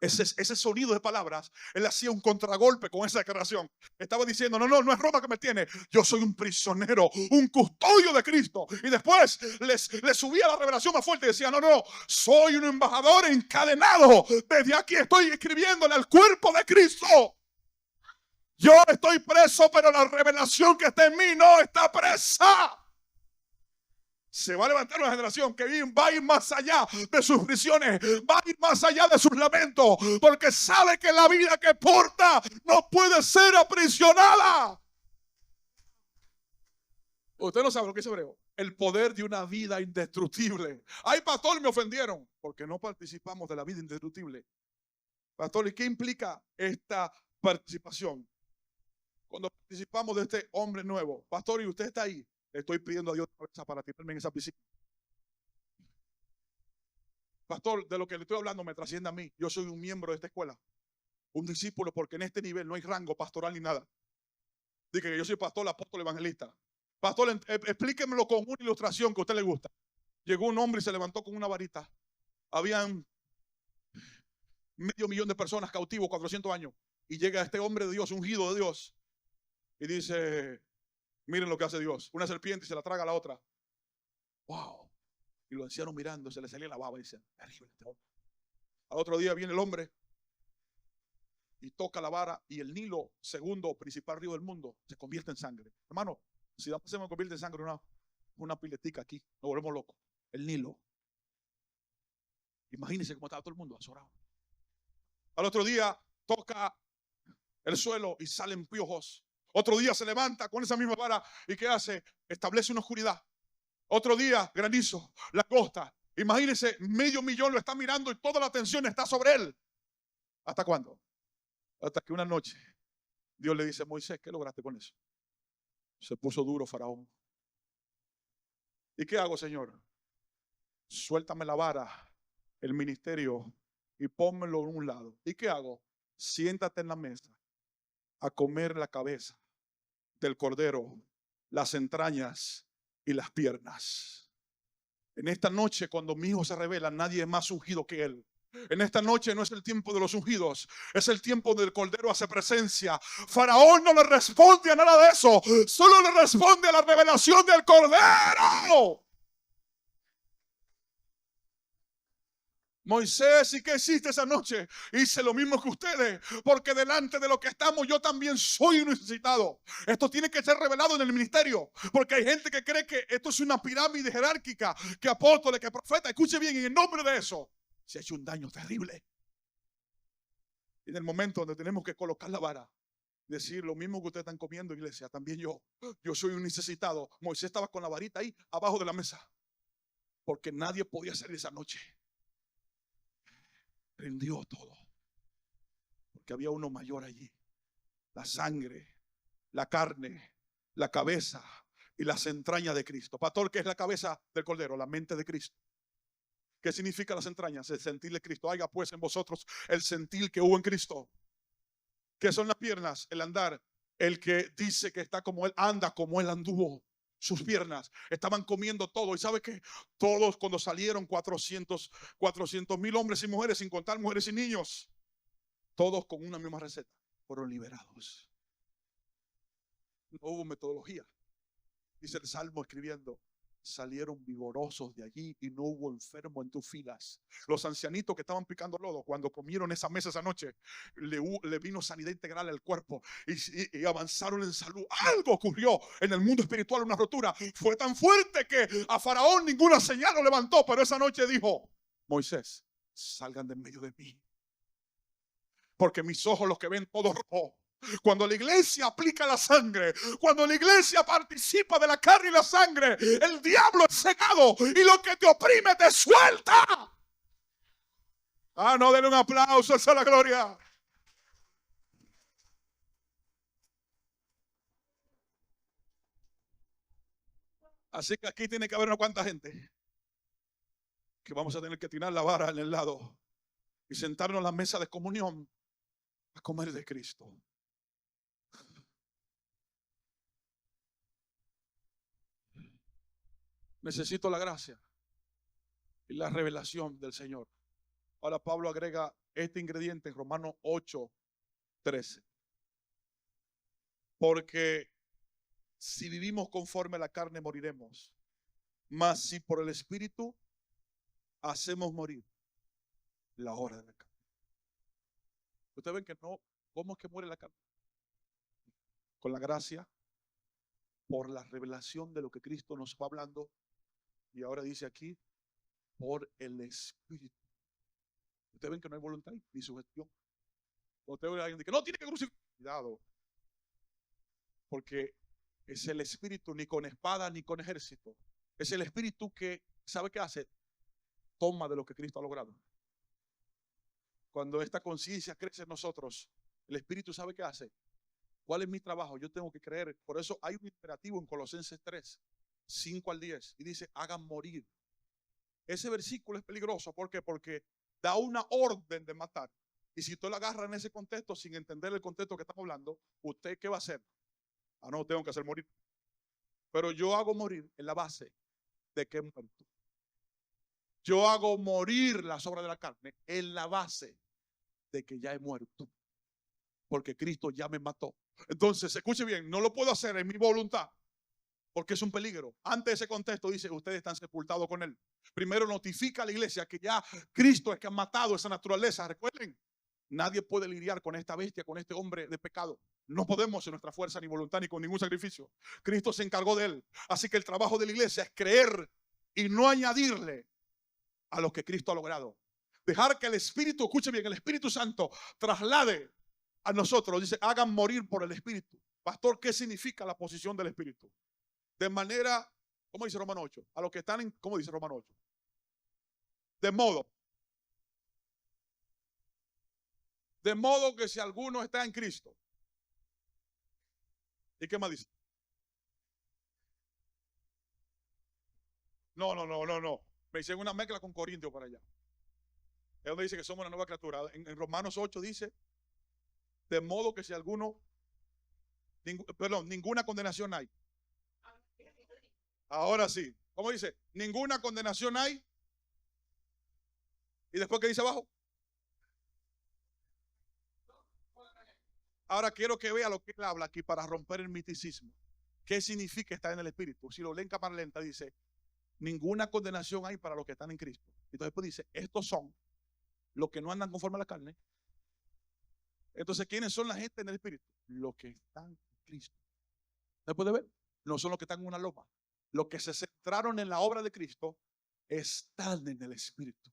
Ese sonido de palabras, él hacía un contragolpe con esa declaración. Estaba diciendo: no es Roma que me tiene. Yo soy un prisionero, un custodio de Cristo. Y después les subía la revelación más fuerte y decía: no, soy un embajador encadenado. Desde aquí estoy escribiéndole al cuerpo de Cristo. Yo estoy preso, pero la revelación que está en mí no está presa. Se va a levantar una generación que va a ir más allá de sus prisiones, va a ir más allá de sus lamentos, porque sabe que la vida que porta no puede ser aprisionada. Usted no sabe lo que es hebreo. El poder de una vida indestructible. Ay, pastor, me ofendieron porque no participamos de la vida indestructible. Pastor, ¿y qué implica esta participación? Cuando participamos de este hombre nuevo. Pastor, y usted está ahí. Le estoy pidiendo a Dios para tirarme en esa piscina. Pastor, de lo que le estoy hablando me trasciende a mí. Yo soy un miembro de esta escuela, un discípulo, porque en este nivel no hay rango pastoral ni nada. Dice que yo soy pastor, apóstol, evangelista. Pastor, explíquemelo con una ilustración que a usted le gusta. Llegó un hombre y se levantó con una varita. Habían 500,000 de personas cautivos, 400 años. Y llega este hombre de Dios, ungido de Dios, y dice: miren lo que hace Dios. Una serpiente y se la traga a la otra. Wow. Y los ancianos mirando, se le salía la baba y dicen: terrible este hombre. Al otro día viene el hombre y toca la vara, y el Nilo, segundo principal río del mundo, se convierte en sangre. Hermano, si se me convierte en sangre una piletica aquí, nos volvemos locos. El Nilo. Imagínense cómo estaba todo el mundo azorado. Al otro día toca el suelo y salen piojos. Otro día se levanta con esa misma vara y ¿qué hace? Establece una oscuridad. Otro día, granizo, langosta. Imagínense, 500,000 lo está mirando y toda la atención está sobre él. ¿Hasta cuándo? Hasta que una noche Dios le dice: Moisés, ¿qué lograste con eso? Se puso duro Faraón. ¿Y qué hago, Señor? suéltame la vara, el ministerio, y pónmelo en un lado. ¿Y qué hago? Siéntate en la mesa a comer la cabeza del cordero, las entrañas y las piernas. En esta noche, cuando mi hijo se revela, nadie es más ungido que él. En esta noche no es el tiempo de los ungidos, es el tiempo del cordero hace presencia. Faraón no le responde a nada de eso, solo le responde a la revelación del cordero. Moisés, ¿y qué hiciste esa noche? Hice lo mismo que ustedes, porque delante de lo que estamos yo también soy un necesitado. Esto tiene que ser revelado en el ministerio, porque hay gente que cree que esto es una pirámide jerárquica, que apóstoles, que profetas. Escuche bien, en el nombre de eso se ha hecho un daño terrible. Y en el momento donde tenemos que colocar la vara, decir lo mismo que ustedes están comiendo, iglesia, también yo soy un necesitado. Moisés estaba con la varita ahí abajo de la mesa, porque nadie podía salir esa noche. Prendió todo, porque había uno mayor allí. La sangre, la carne, la cabeza y las entrañas de Cristo. Pastor, ¿qué es la cabeza del cordero? La mente de Cristo. ¿Qué significa las entrañas? El sentir de Cristo. Haya pues en vosotros el sentir que hubo en Cristo. ¿Qué son las piernas? El andar. El que dice que está como él, anda como él anduvo. Sus piernas estaban comiendo todo. ¿Y sabe qué? Todos cuando salieron 400,000 hombres y mujeres, sin contar mujeres y niños, todos con una misma receta, fueron liberados. No hubo metodología. Dice el Salmo escribiendo: salieron vigorosos de allí y no hubo enfermo en tus filas. Los ancianitos que estaban picando lodo, cuando comieron esa mesa esa noche, le vino sanidad integral al cuerpo y avanzaron en salud. Algo ocurrió en el mundo espiritual, una rotura. Fue tan fuerte que a Faraón ninguna señal lo levantó, pero esa noche dijo: Moisés, salgan de en medio de mí, porque mis ojos los que ven todo rojo. Cuando la iglesia aplica la sangre, cuando la iglesia participa de la carne y la sangre, el diablo es cegado y lo que te oprime te suelta. No, denle un aplauso a la gloria. Así que aquí tiene que haber una cuanta gente que vamos a tener que tirar la vara en el lado y sentarnos a la mesa de comunión a comer de Cristo. Necesito la gracia y la revelación del Señor. Ahora Pablo agrega este ingrediente en Romanos 8:13. Porque si vivimos conforme a la carne moriremos, mas si por el Espíritu hacemos morir la obra de la carne. Ustedes ven que no, ¿cómo es que muere la carne? Con la gracia, por la revelación de lo que Cristo nos va hablando. Y ahora dice aquí, por el Espíritu. Ustedes ven que no hay voluntad ni sugestión. Ustedes ven a alguien que no tiene que crucificar. Cuidado, porque es el Espíritu, ni con espada ni con ejército. Es el Espíritu que, ¿sabe qué hace? Toma de lo que Cristo ha logrado. Cuando esta conciencia crece en nosotros, el Espíritu ¿sabe qué hace? ¿Cuál es mi trabajo? Yo tengo que creer. Por eso hay un imperativo en Colosenses 3:5-10 y dice: hagan morir. Ese versículo es peligroso. ¿Por qué? Porque da una orden de matar. Y si usted lo agarra en ese contexto sin entender el contexto que estamos hablando, ¿usted qué va a hacer? No, tengo que hacer morir. Pero yo hago morir en la base de que he muerto. Yo hago morir las obras de la carne en la base de que ya he muerto, porque Cristo ya me mató. Entonces, escuche bien, no lo puedo hacer en mi voluntad, porque es un peligro. Ante ese contexto dice: ustedes están sepultados con él. Primero notifica a la iglesia que ya Cristo es que ha matado esa naturaleza. Recuerden, nadie puede lidiar con esta bestia, con este hombre de pecado. No podemos en nuestra fuerza ni voluntad ni con ningún sacrificio. Cristo se encargó de él. Así que el trabajo de la iglesia es creer y no añadirle a lo que Cristo ha logrado. Dejar que el Espíritu, escuche bien, el Espíritu Santo traslade a nosotros. Dice: hagan morir por el Espíritu. Pastor, ¿qué significa la posición del Espíritu? De manera, ¿cómo dice Romanos 8? A los que están en, ¿cómo dice Romanos 8? De modo que si alguno está en Cristo. ¿Y qué más dice? No. Me hicieron una mezcla con Corintios para allá. Es donde dice que somos una nueva criatura. En Romanos 8 dice, de modo que si alguno, ninguna condenación hay. Ahora sí. ¿Cómo dice? Ninguna condenación hay. ¿Y después qué dice abajo? Ahora quiero que vea lo que él habla aquí para romper el miticismo. ¿Qué significa estar en el Espíritu? Si lo leen en cámara lenta, dice, ninguna condenación hay para los que están en Cristo. Entonces después dice, estos son los que no andan conforme a la carne. Entonces, ¿quiénes son la gente en el Espíritu? Los que están en Cristo. ¿Se puede ver? No son los que están en una loma. Los que se centraron en la obra de Cristo están en el Espíritu.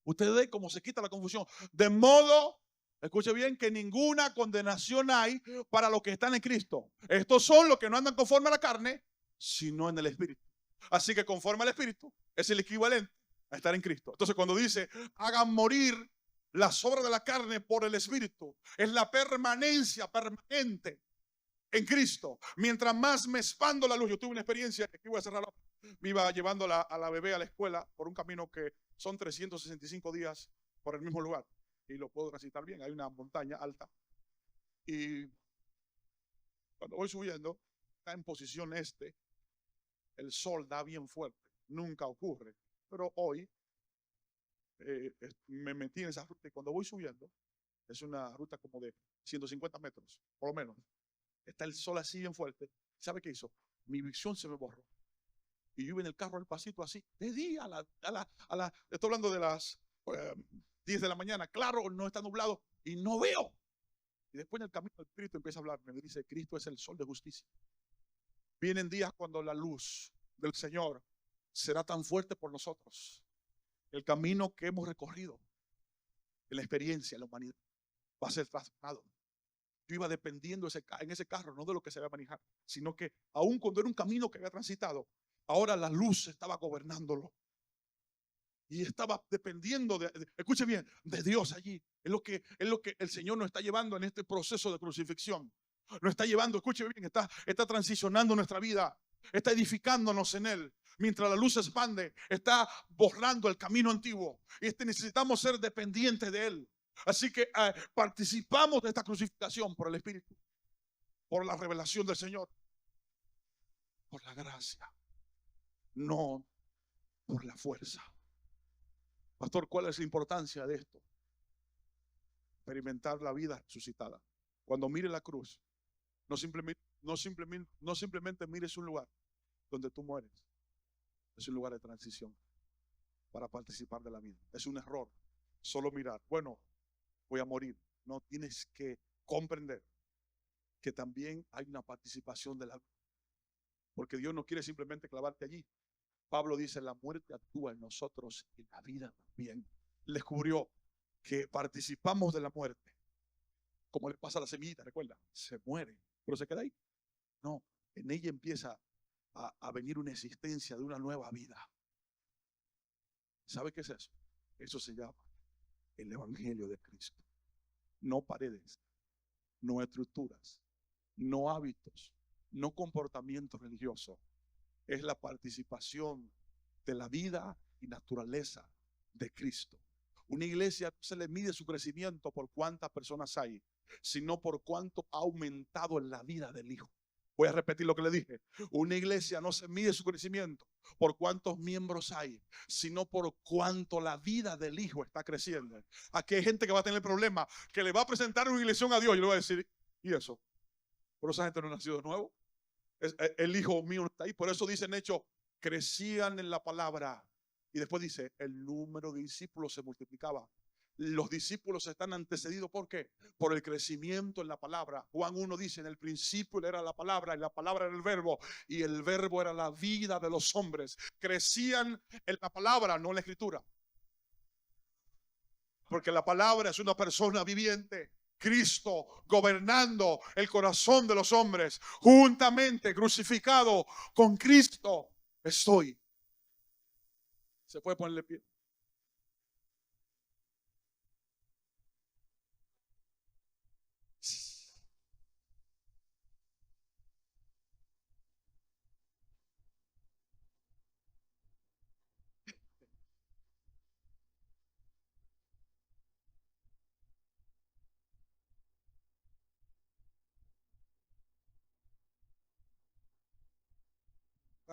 Ustedes ven cómo se quita la confusión. De modo, escuche bien, que ninguna condenación hay para los que están en Cristo. Estos son los que no andan conforme a la carne, sino en el Espíritu. Así que conforme al Espíritu es el equivalente a estar en Cristo. Entonces, cuando dice, hagan morir las obras de la carne por el Espíritu, es la permanencia permanente en Cristo. Mientras más me expando la luz. Yo tuve una experiencia, aquí voy a cerrar, me iba llevando a la bebé a la escuela por un camino que son 365 días por el mismo lugar y lo puedo transitar bien. Hay una montaña alta y cuando voy subiendo está en posición este, el sol da bien fuerte, nunca ocurre, pero hoy me metí en esa ruta y cuando voy subiendo es una ruta como de 150 metros por lo menos, está el sol así bien fuerte. ¿Sabe qué hizo? Mi visión se me borró y yo iba en el carro al pasito así de día estoy hablando de las 10 de la mañana, claro, no está nublado y no veo. Y después en el camino del Espíritu empieza a hablarme, me dice, Cristo es el sol de justicia. Vienen días cuando la luz del Señor será tan fuerte por nosotros. El camino que hemos recorrido, en la experiencia, en la humanidad, va a ser transformado. Yo iba dependiendo en ese carro, no de lo que se iba a manejar, sino que aun cuando era un camino que había transitado, ahora la luz estaba gobernándolo. Y estaba dependiendo escuche bien, de Dios allí. Es lo que el Señor nos está llevando en este proceso de crucifixión. Nos está llevando, escuche bien, está transicionando nuestra vida, está edificándonos en Él. Mientras la luz se expande, está borrando el camino antiguo. Y necesitamos ser dependientes de Él. Así que participamos de esta crucificación por el Espíritu, por la revelación del Señor, por la gracia, no por la fuerza. Pastor, ¿cuál es la importancia de esto? Experimentar la vida resucitada. Cuando mire la cruz, no simplemente mires un lugar donde tú mueres. Es un lugar de transición para participar de la vida. Es un error solo mirar, bueno, voy a morir. No, tienes que comprender que también hay una participación de la vida. Porque Dios no quiere simplemente clavarte allí. Pablo dice, la muerte actúa en nosotros y la vida también. Le descubrió que participamos de la muerte. Como le pasa a la semillita, recuerda, se muere, pero se queda ahí. No, en ella empieza a venir una existencia de una nueva vida. ¿Sabe qué es eso? Eso se llama el Evangelio de Cristo. No paredes, no estructuras, no hábitos, no comportamiento religioso. Es la participación de la vida y naturaleza de Cristo. Una iglesia no se le mide su crecimiento por cuántas personas hay, sino por cuánto ha aumentado en la vida del Hijo. Voy a repetir lo que le dije. Una iglesia no se mide su crecimiento por cuántos miembros hay, sino por cuánto la vida del Hijo está creciendo. Aquí hay gente que va a tener problemas, que le va a presentar una iglesia a Dios y le va a decir, ¿y eso? Pero esa gente no ha nacido de nuevo. El Hijo mío está ahí. Por eso dice en Hechos, crecían en la palabra. Y después dice, el número de discípulos se multiplicaba. Los discípulos están antecedidos, ¿por qué? Por el crecimiento en la palabra. Juan 1 dice, en el principio era la palabra, y la palabra era el verbo, y el verbo era la vida de los hombres. Crecían en la palabra, no en la escritura. Porque la palabra es una persona viviente. Cristo gobernando el corazón de los hombres, juntamente crucificado con Cristo estoy. Se puede ponerle pie.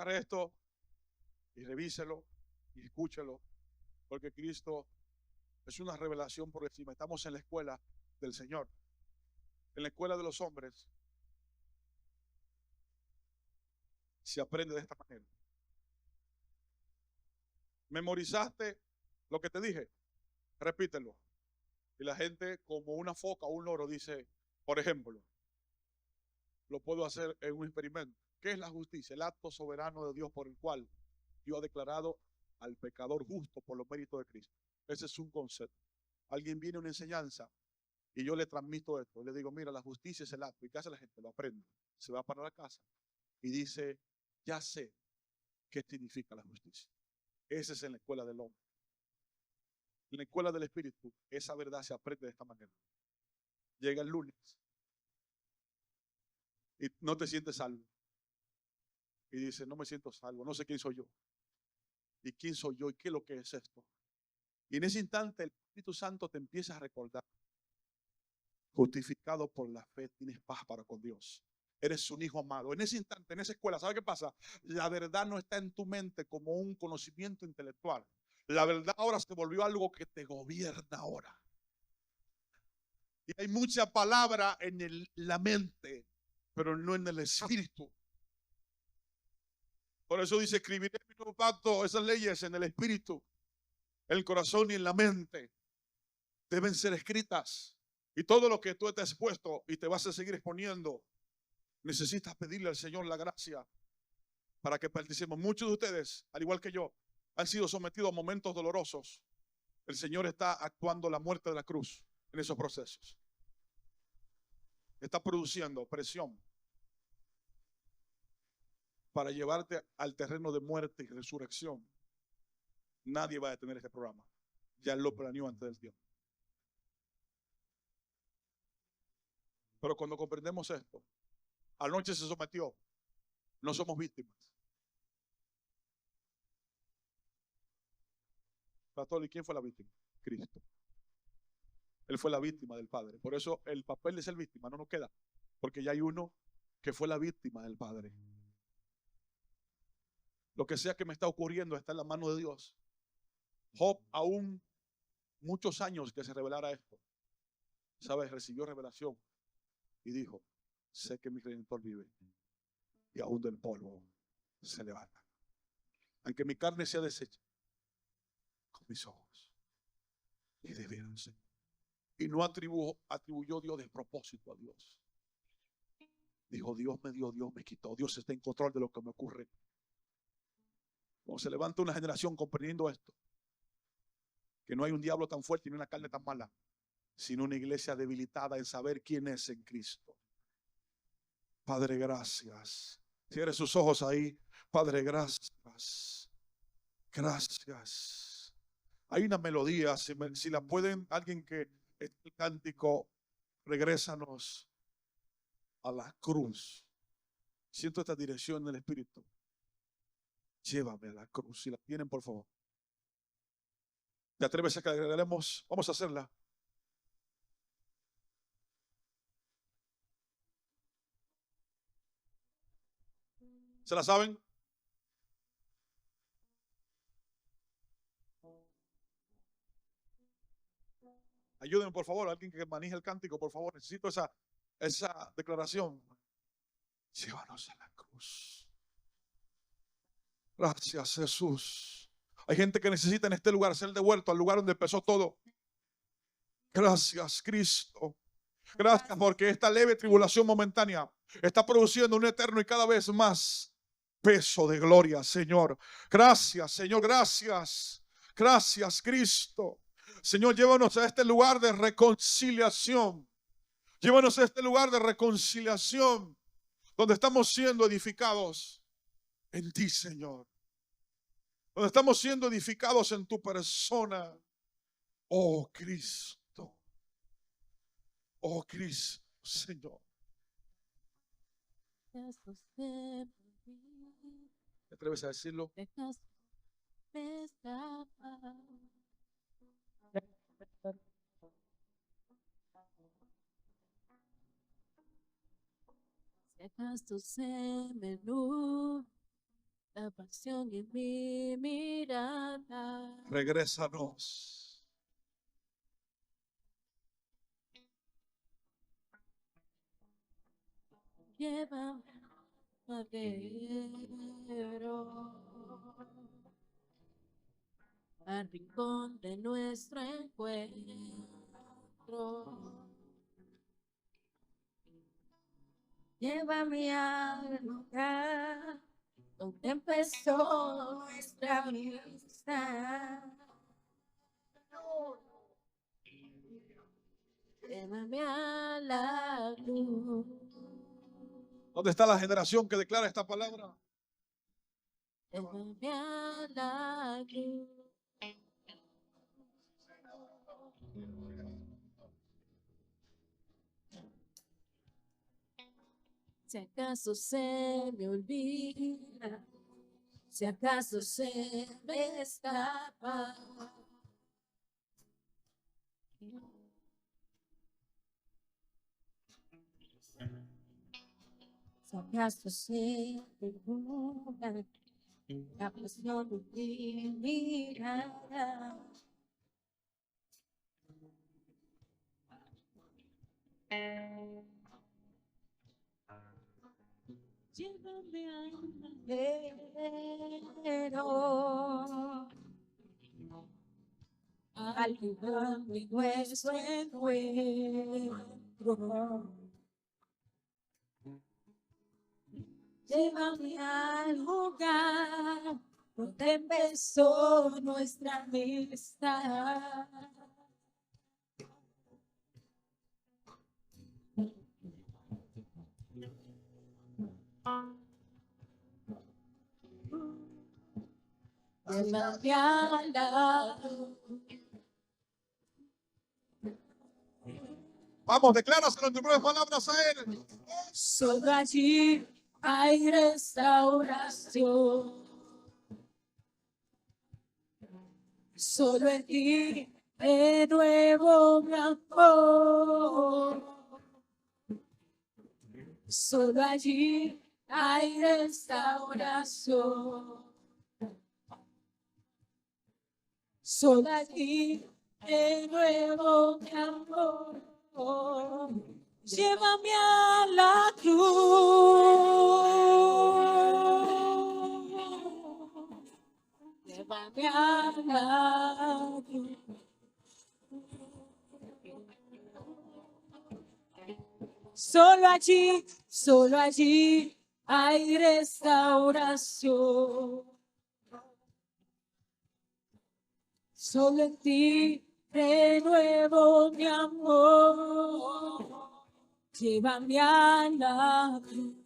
agarre esto y revíselo y escúchelo, porque Cristo es una revelación por encima. Estamos en la escuela del Señor, en la escuela de los hombres. Se aprende de esta manera. ¿Memorizaste lo que te dije? Repítelo. Y la gente, como una foca o un loro, dice, por ejemplo, lo puedo hacer en un experimento. ¿Qué es la justicia? El acto soberano de Dios por el cual Dios ha declarado al pecador justo por los méritos de Cristo. Ese es un concepto. Alguien viene a una enseñanza y yo le transmito esto. Le digo, mira, la justicia es el acto. ¿Y qué hace la gente? Lo aprende. Se va para la casa y dice, ya sé qué significa la justicia. Ese es en la escuela del hombre. En la escuela del Espíritu, esa verdad se aprende de esta manera. Llega el lunes y no te sientes salvo. Y dice, no me siento salvo, no sé quién soy yo. ¿Y quién soy yo? ¿Y qué es lo que es esto? Y en ese instante el Espíritu Santo te empieza a recordar. Justificado por la fe, tienes paz para con Dios. Eres un hijo amado. En ese instante, en esa escuela, ¿sabe qué pasa? La verdad no está en tu mente como un conocimiento intelectual. La verdad ahora se volvió algo que te gobierna ahora. Y hay mucha palabra en la mente, pero no en el espíritu. Por eso dice, escribiré mi nuevo pacto, esas leyes en el espíritu, en el corazón y en la mente. Deben ser escritas. Y todo lo que tú estás expuesto y te vas a seguir exponiendo, necesitas pedirle al Señor la gracia para que participemos. Muchos de ustedes, al igual que yo, han sido sometidos a momentos dolorosos. El Señor está actuando la muerte de la cruz en esos procesos. Está produciendo presión para llevarte al terreno de muerte y resurrección. Nadie va a detener este programa. Ya lo planeó antes del tiempo. Pero cuando comprendemos esto, anoche se sometió. No somos víctimas. Pastor, ¿y quién fue la víctima? Cristo. Él fue la víctima del Padre. Por eso el papel de ser víctima no nos queda. Porque ya hay uno que fue la víctima del Padre. Lo que sea que me está ocurriendo está en la mano de Dios. Job, aún muchos años que se revelara esto, ¿sabes? Recibió revelación y dijo, sé que mi Redentor vive y aún del polvo se levanta. Aunque mi carne sea deshecha, con mis ojos y debieron ser. Y no atribuyó Dios despropósito a Dios. Dijo, Dios me dio, Dios me quitó. Dios está en control de lo que me ocurre. Cuando se levanta una generación comprendiendo esto, que no hay un diablo tan fuerte ni una carne tan mala, sino una iglesia debilitada en saber quién es en Cristo. Padre, gracias. Cierre sus ojos ahí. Padre, gracias. Gracias. Hay una melodía, si la pueden, alguien que el cántico, regrésanos a la cruz. Siento esta dirección del Espíritu. Llévame a la cruz. Si la tienen, por favor. ¿Te atreves a que agregaremos? Vamos a hacerla. ¿Se la saben? Ayúdenme, por favor, alguien que maneje el cántico, por favor. Necesito esa declaración. Llévanos a la cruz. Gracias, Jesús. Hay gente que necesita en este lugar ser devuelto al lugar donde empezó todo. Gracias, Cristo. Gracias porque esta leve tribulación momentánea está produciendo un eterno y cada vez más peso de gloria, Señor. Gracias, Señor, gracias. Gracias, Cristo. Señor, llévanos a este lugar de reconciliación. Llévanos a este lugar de reconciliación donde estamos siendo edificados en ti, Señor. Donde estamos siendo edificados en tu persona. Oh, Cristo. Oh, Cristo, Señor. ¿Te atreves a decirlo? Si acaso se me nubla la pasión en mi mirada. Regrésanos. Llévame al rincón de nuestro encuentro. Llévame al lugar donde empezó nuestra amistad. Llévame a la cruz. ¿Dónde está la generación que declara esta palabra? Llévame a la cruz. Si acaso se me olvida, si acaso se me escapa, si acaso se me nubla la pasión de mi mirada. Llévame al madero, al lugar de nuestro encuentro. Llévame al lugar donde empezó nuestra amistad. Llévame a la cruz. Vamos, decláraselo en tus propias palabras a Él. Solo allí hay restauración. Solo en ti de nuevo mi amor. Solo allí hay restauración. Solo allí de nuevo mi amor. Llévame a la cruz. Llévame a la cruz. Solo allí hay restauración. Solo en ti renuevo mi amor. Llévame a la cruz.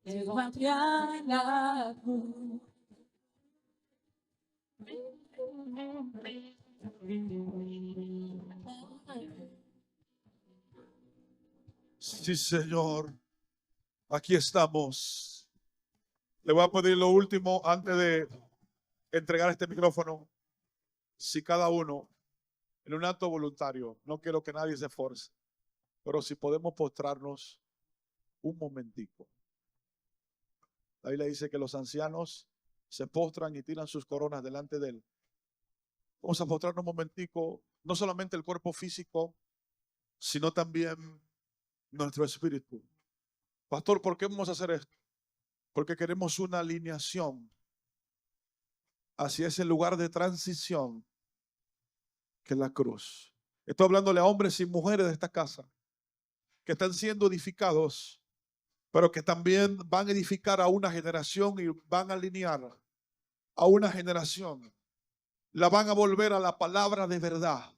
Llévame a la cruz. Sí, Señor. Aquí estamos. Le voy a pedir lo último antes de entregar este micrófono. Si cada uno, en un acto voluntario, no quiero que nadie se esforce, pero si podemos postrarnos un momentico. La Biblia dice que los ancianos se postran y tiran sus coronas delante de Él. Vamos a postrarnos un momentico, no solamente el cuerpo físico, sino también nuestro espíritu. Pastor, ¿por qué vamos a hacer esto? Porque queremos una alineación hacia ese lugar de transición que es la cruz. Estoy hablándole a hombres y mujeres de esta casa que están siendo edificados, pero que también van a edificar a una generación y van a alinear a una generación. La van a volver a la palabra de verdad,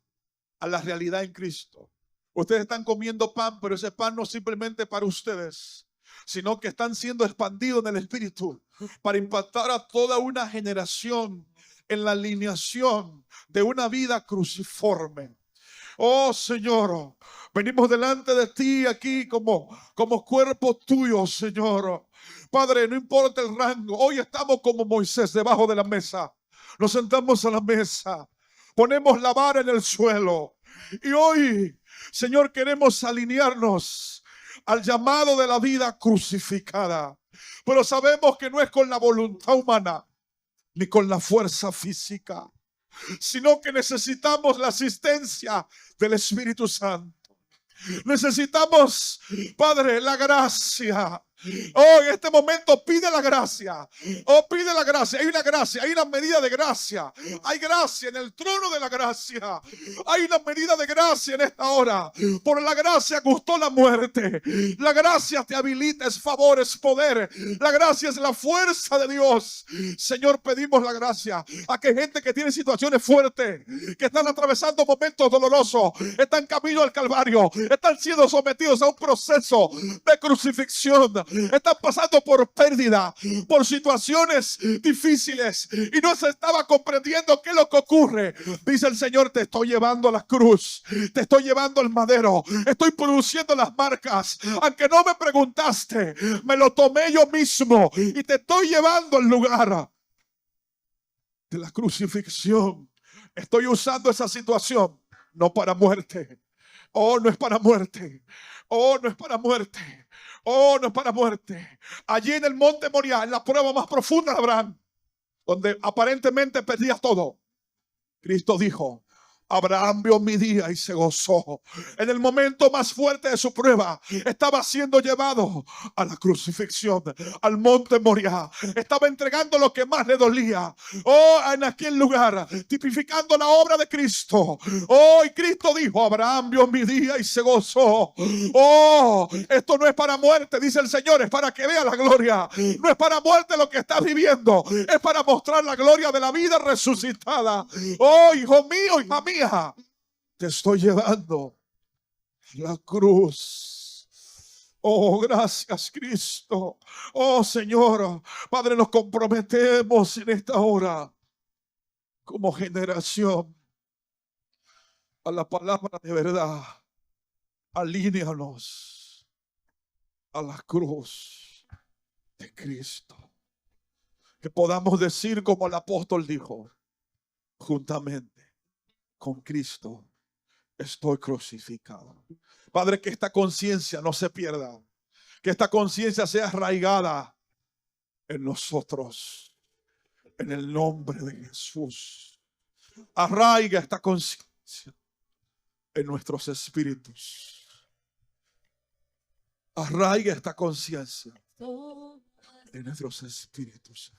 a la realidad en Cristo. Ustedes están comiendo pan, pero ese pan no es simplemente para ustedes, sino que están siendo expandidos en el Espíritu para impactar a toda una generación en la alineación de una vida cruciforme. Oh Señor, venimos delante de ti aquí como cuerpo tuyo, Señor. Padre, no importa el rango, hoy estamos como Moisés debajo de la mesa. Nos sentamos a la mesa, ponemos la vara en el suelo y hoy, Señor, queremos alinearnos al llamado de la vida crucificada. Pero sabemos que no es con la voluntad humana ni con la fuerza física, sino que necesitamos la asistencia del Espíritu Santo. Necesitamos, Padre, la gracia. Oh, en este momento pide la gracia. Oh, pide la gracia. Hay una gracia, hay una medida de gracia. Hay gracia en el trono de la gracia. Hay una medida de gracia en esta hora. Por la gracia gustó la muerte. La gracia te habilita, es favor, es poder. La gracia es la fuerza de Dios. Señor, pedimos la gracia a que gente que tiene situaciones fuertes, que están atravesando momentos dolorosos, están camino al Calvario, están siendo sometidos a un proceso de crucifixión, están pasando por pérdida, por situaciones difíciles y no se estaba comprendiendo qué es lo que ocurre. Dice el Señor: te estoy llevando a la cruz, te estoy llevando al madero, estoy produciendo las marcas. Aunque no me preguntaste, me lo tomé yo mismo y te estoy llevando al lugar de la crucifixión. Estoy usando esa situación no para muerte. Oh, no es para muerte. Oh, no es para muerte. Oh, no es para muerte. Allí en el monte Moriah, en la prueba más profunda de Abraham, donde aparentemente perdía todo, Cristo dijo: Abraham vio mi día y se gozó. En el momento más fuerte de su prueba, estaba siendo llevado a la crucifixión, al monte Moriah. Estaba entregando lo que más le dolía. Oh, en aquel lugar, tipificando la obra de Cristo. Oh, y Cristo dijo: Abraham vio mi día y se gozó. Oh, esto no es para muerte, dice el Señor, es para que vea la gloria. No es para muerte lo que estás viviendo, es para mostrar la gloria de la vida resucitada. Oh, hijo mío, hija mía, te estoy llevando la cruz. Oh, gracias, Cristo. Oh, Señor, Padre, nos comprometemos en esta hora como generación a la palabra de verdad. Alíneanos a la cruz de Cristo. Que podamos decir como el apóstol dijo: juntamente con Cristo estoy crucificado. Padre, que esta conciencia no se pierda, que esta conciencia sea arraigada en nosotros, en el nombre de Jesús. Arraiga esta conciencia en nuestros espíritus. Arraiga esta conciencia en nuestros espíritus.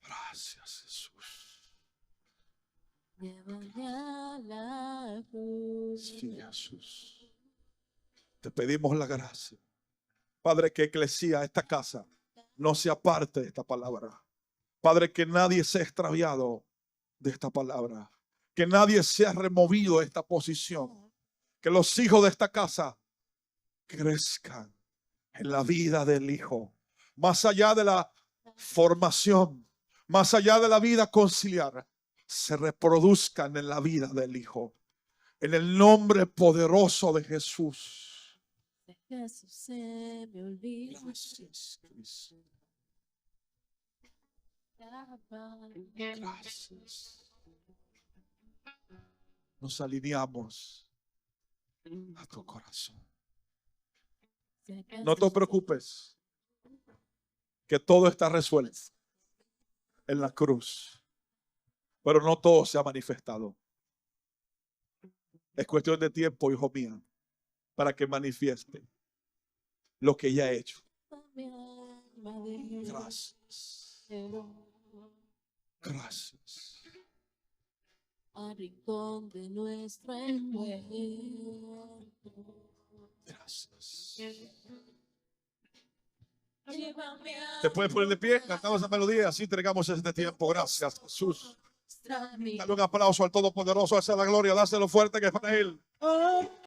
Gracias, Jesús. Llévame a la cruz. Sí, Jesús. Te pedimos la gracia, Padre, que Eclesía, esta casa, no se aparte de esta palabra. Padre, que nadie sea extraviado de esta palabra, que nadie sea removido de esta posición, que los hijos de esta casa crezcan en la vida del Hijo, más allá de la formación, más allá de la vida conciliar, se reproduzcan en la vida del Hijo. En el nombre poderoso de Jesús. Jesús se me olvida. Gracias, Cristo. Gracias. Nos alineamos a tu corazón. No te preocupes, que todo está resuelto en la cruz, pero no todo se ha manifestado. Es cuestión de tiempo, hijo mío, para que manifieste lo que ya ha hecho. Gracias. Gracias. Al rincón de nuestro encuentro. Gracias. Te puedes poner de pie, cantamos esa melodía, así entregamos este tiempo. Gracias, Jesús. Dale un aplauso al Todopoderoso, hacia la gloria, dáselo fuerte que es para Él.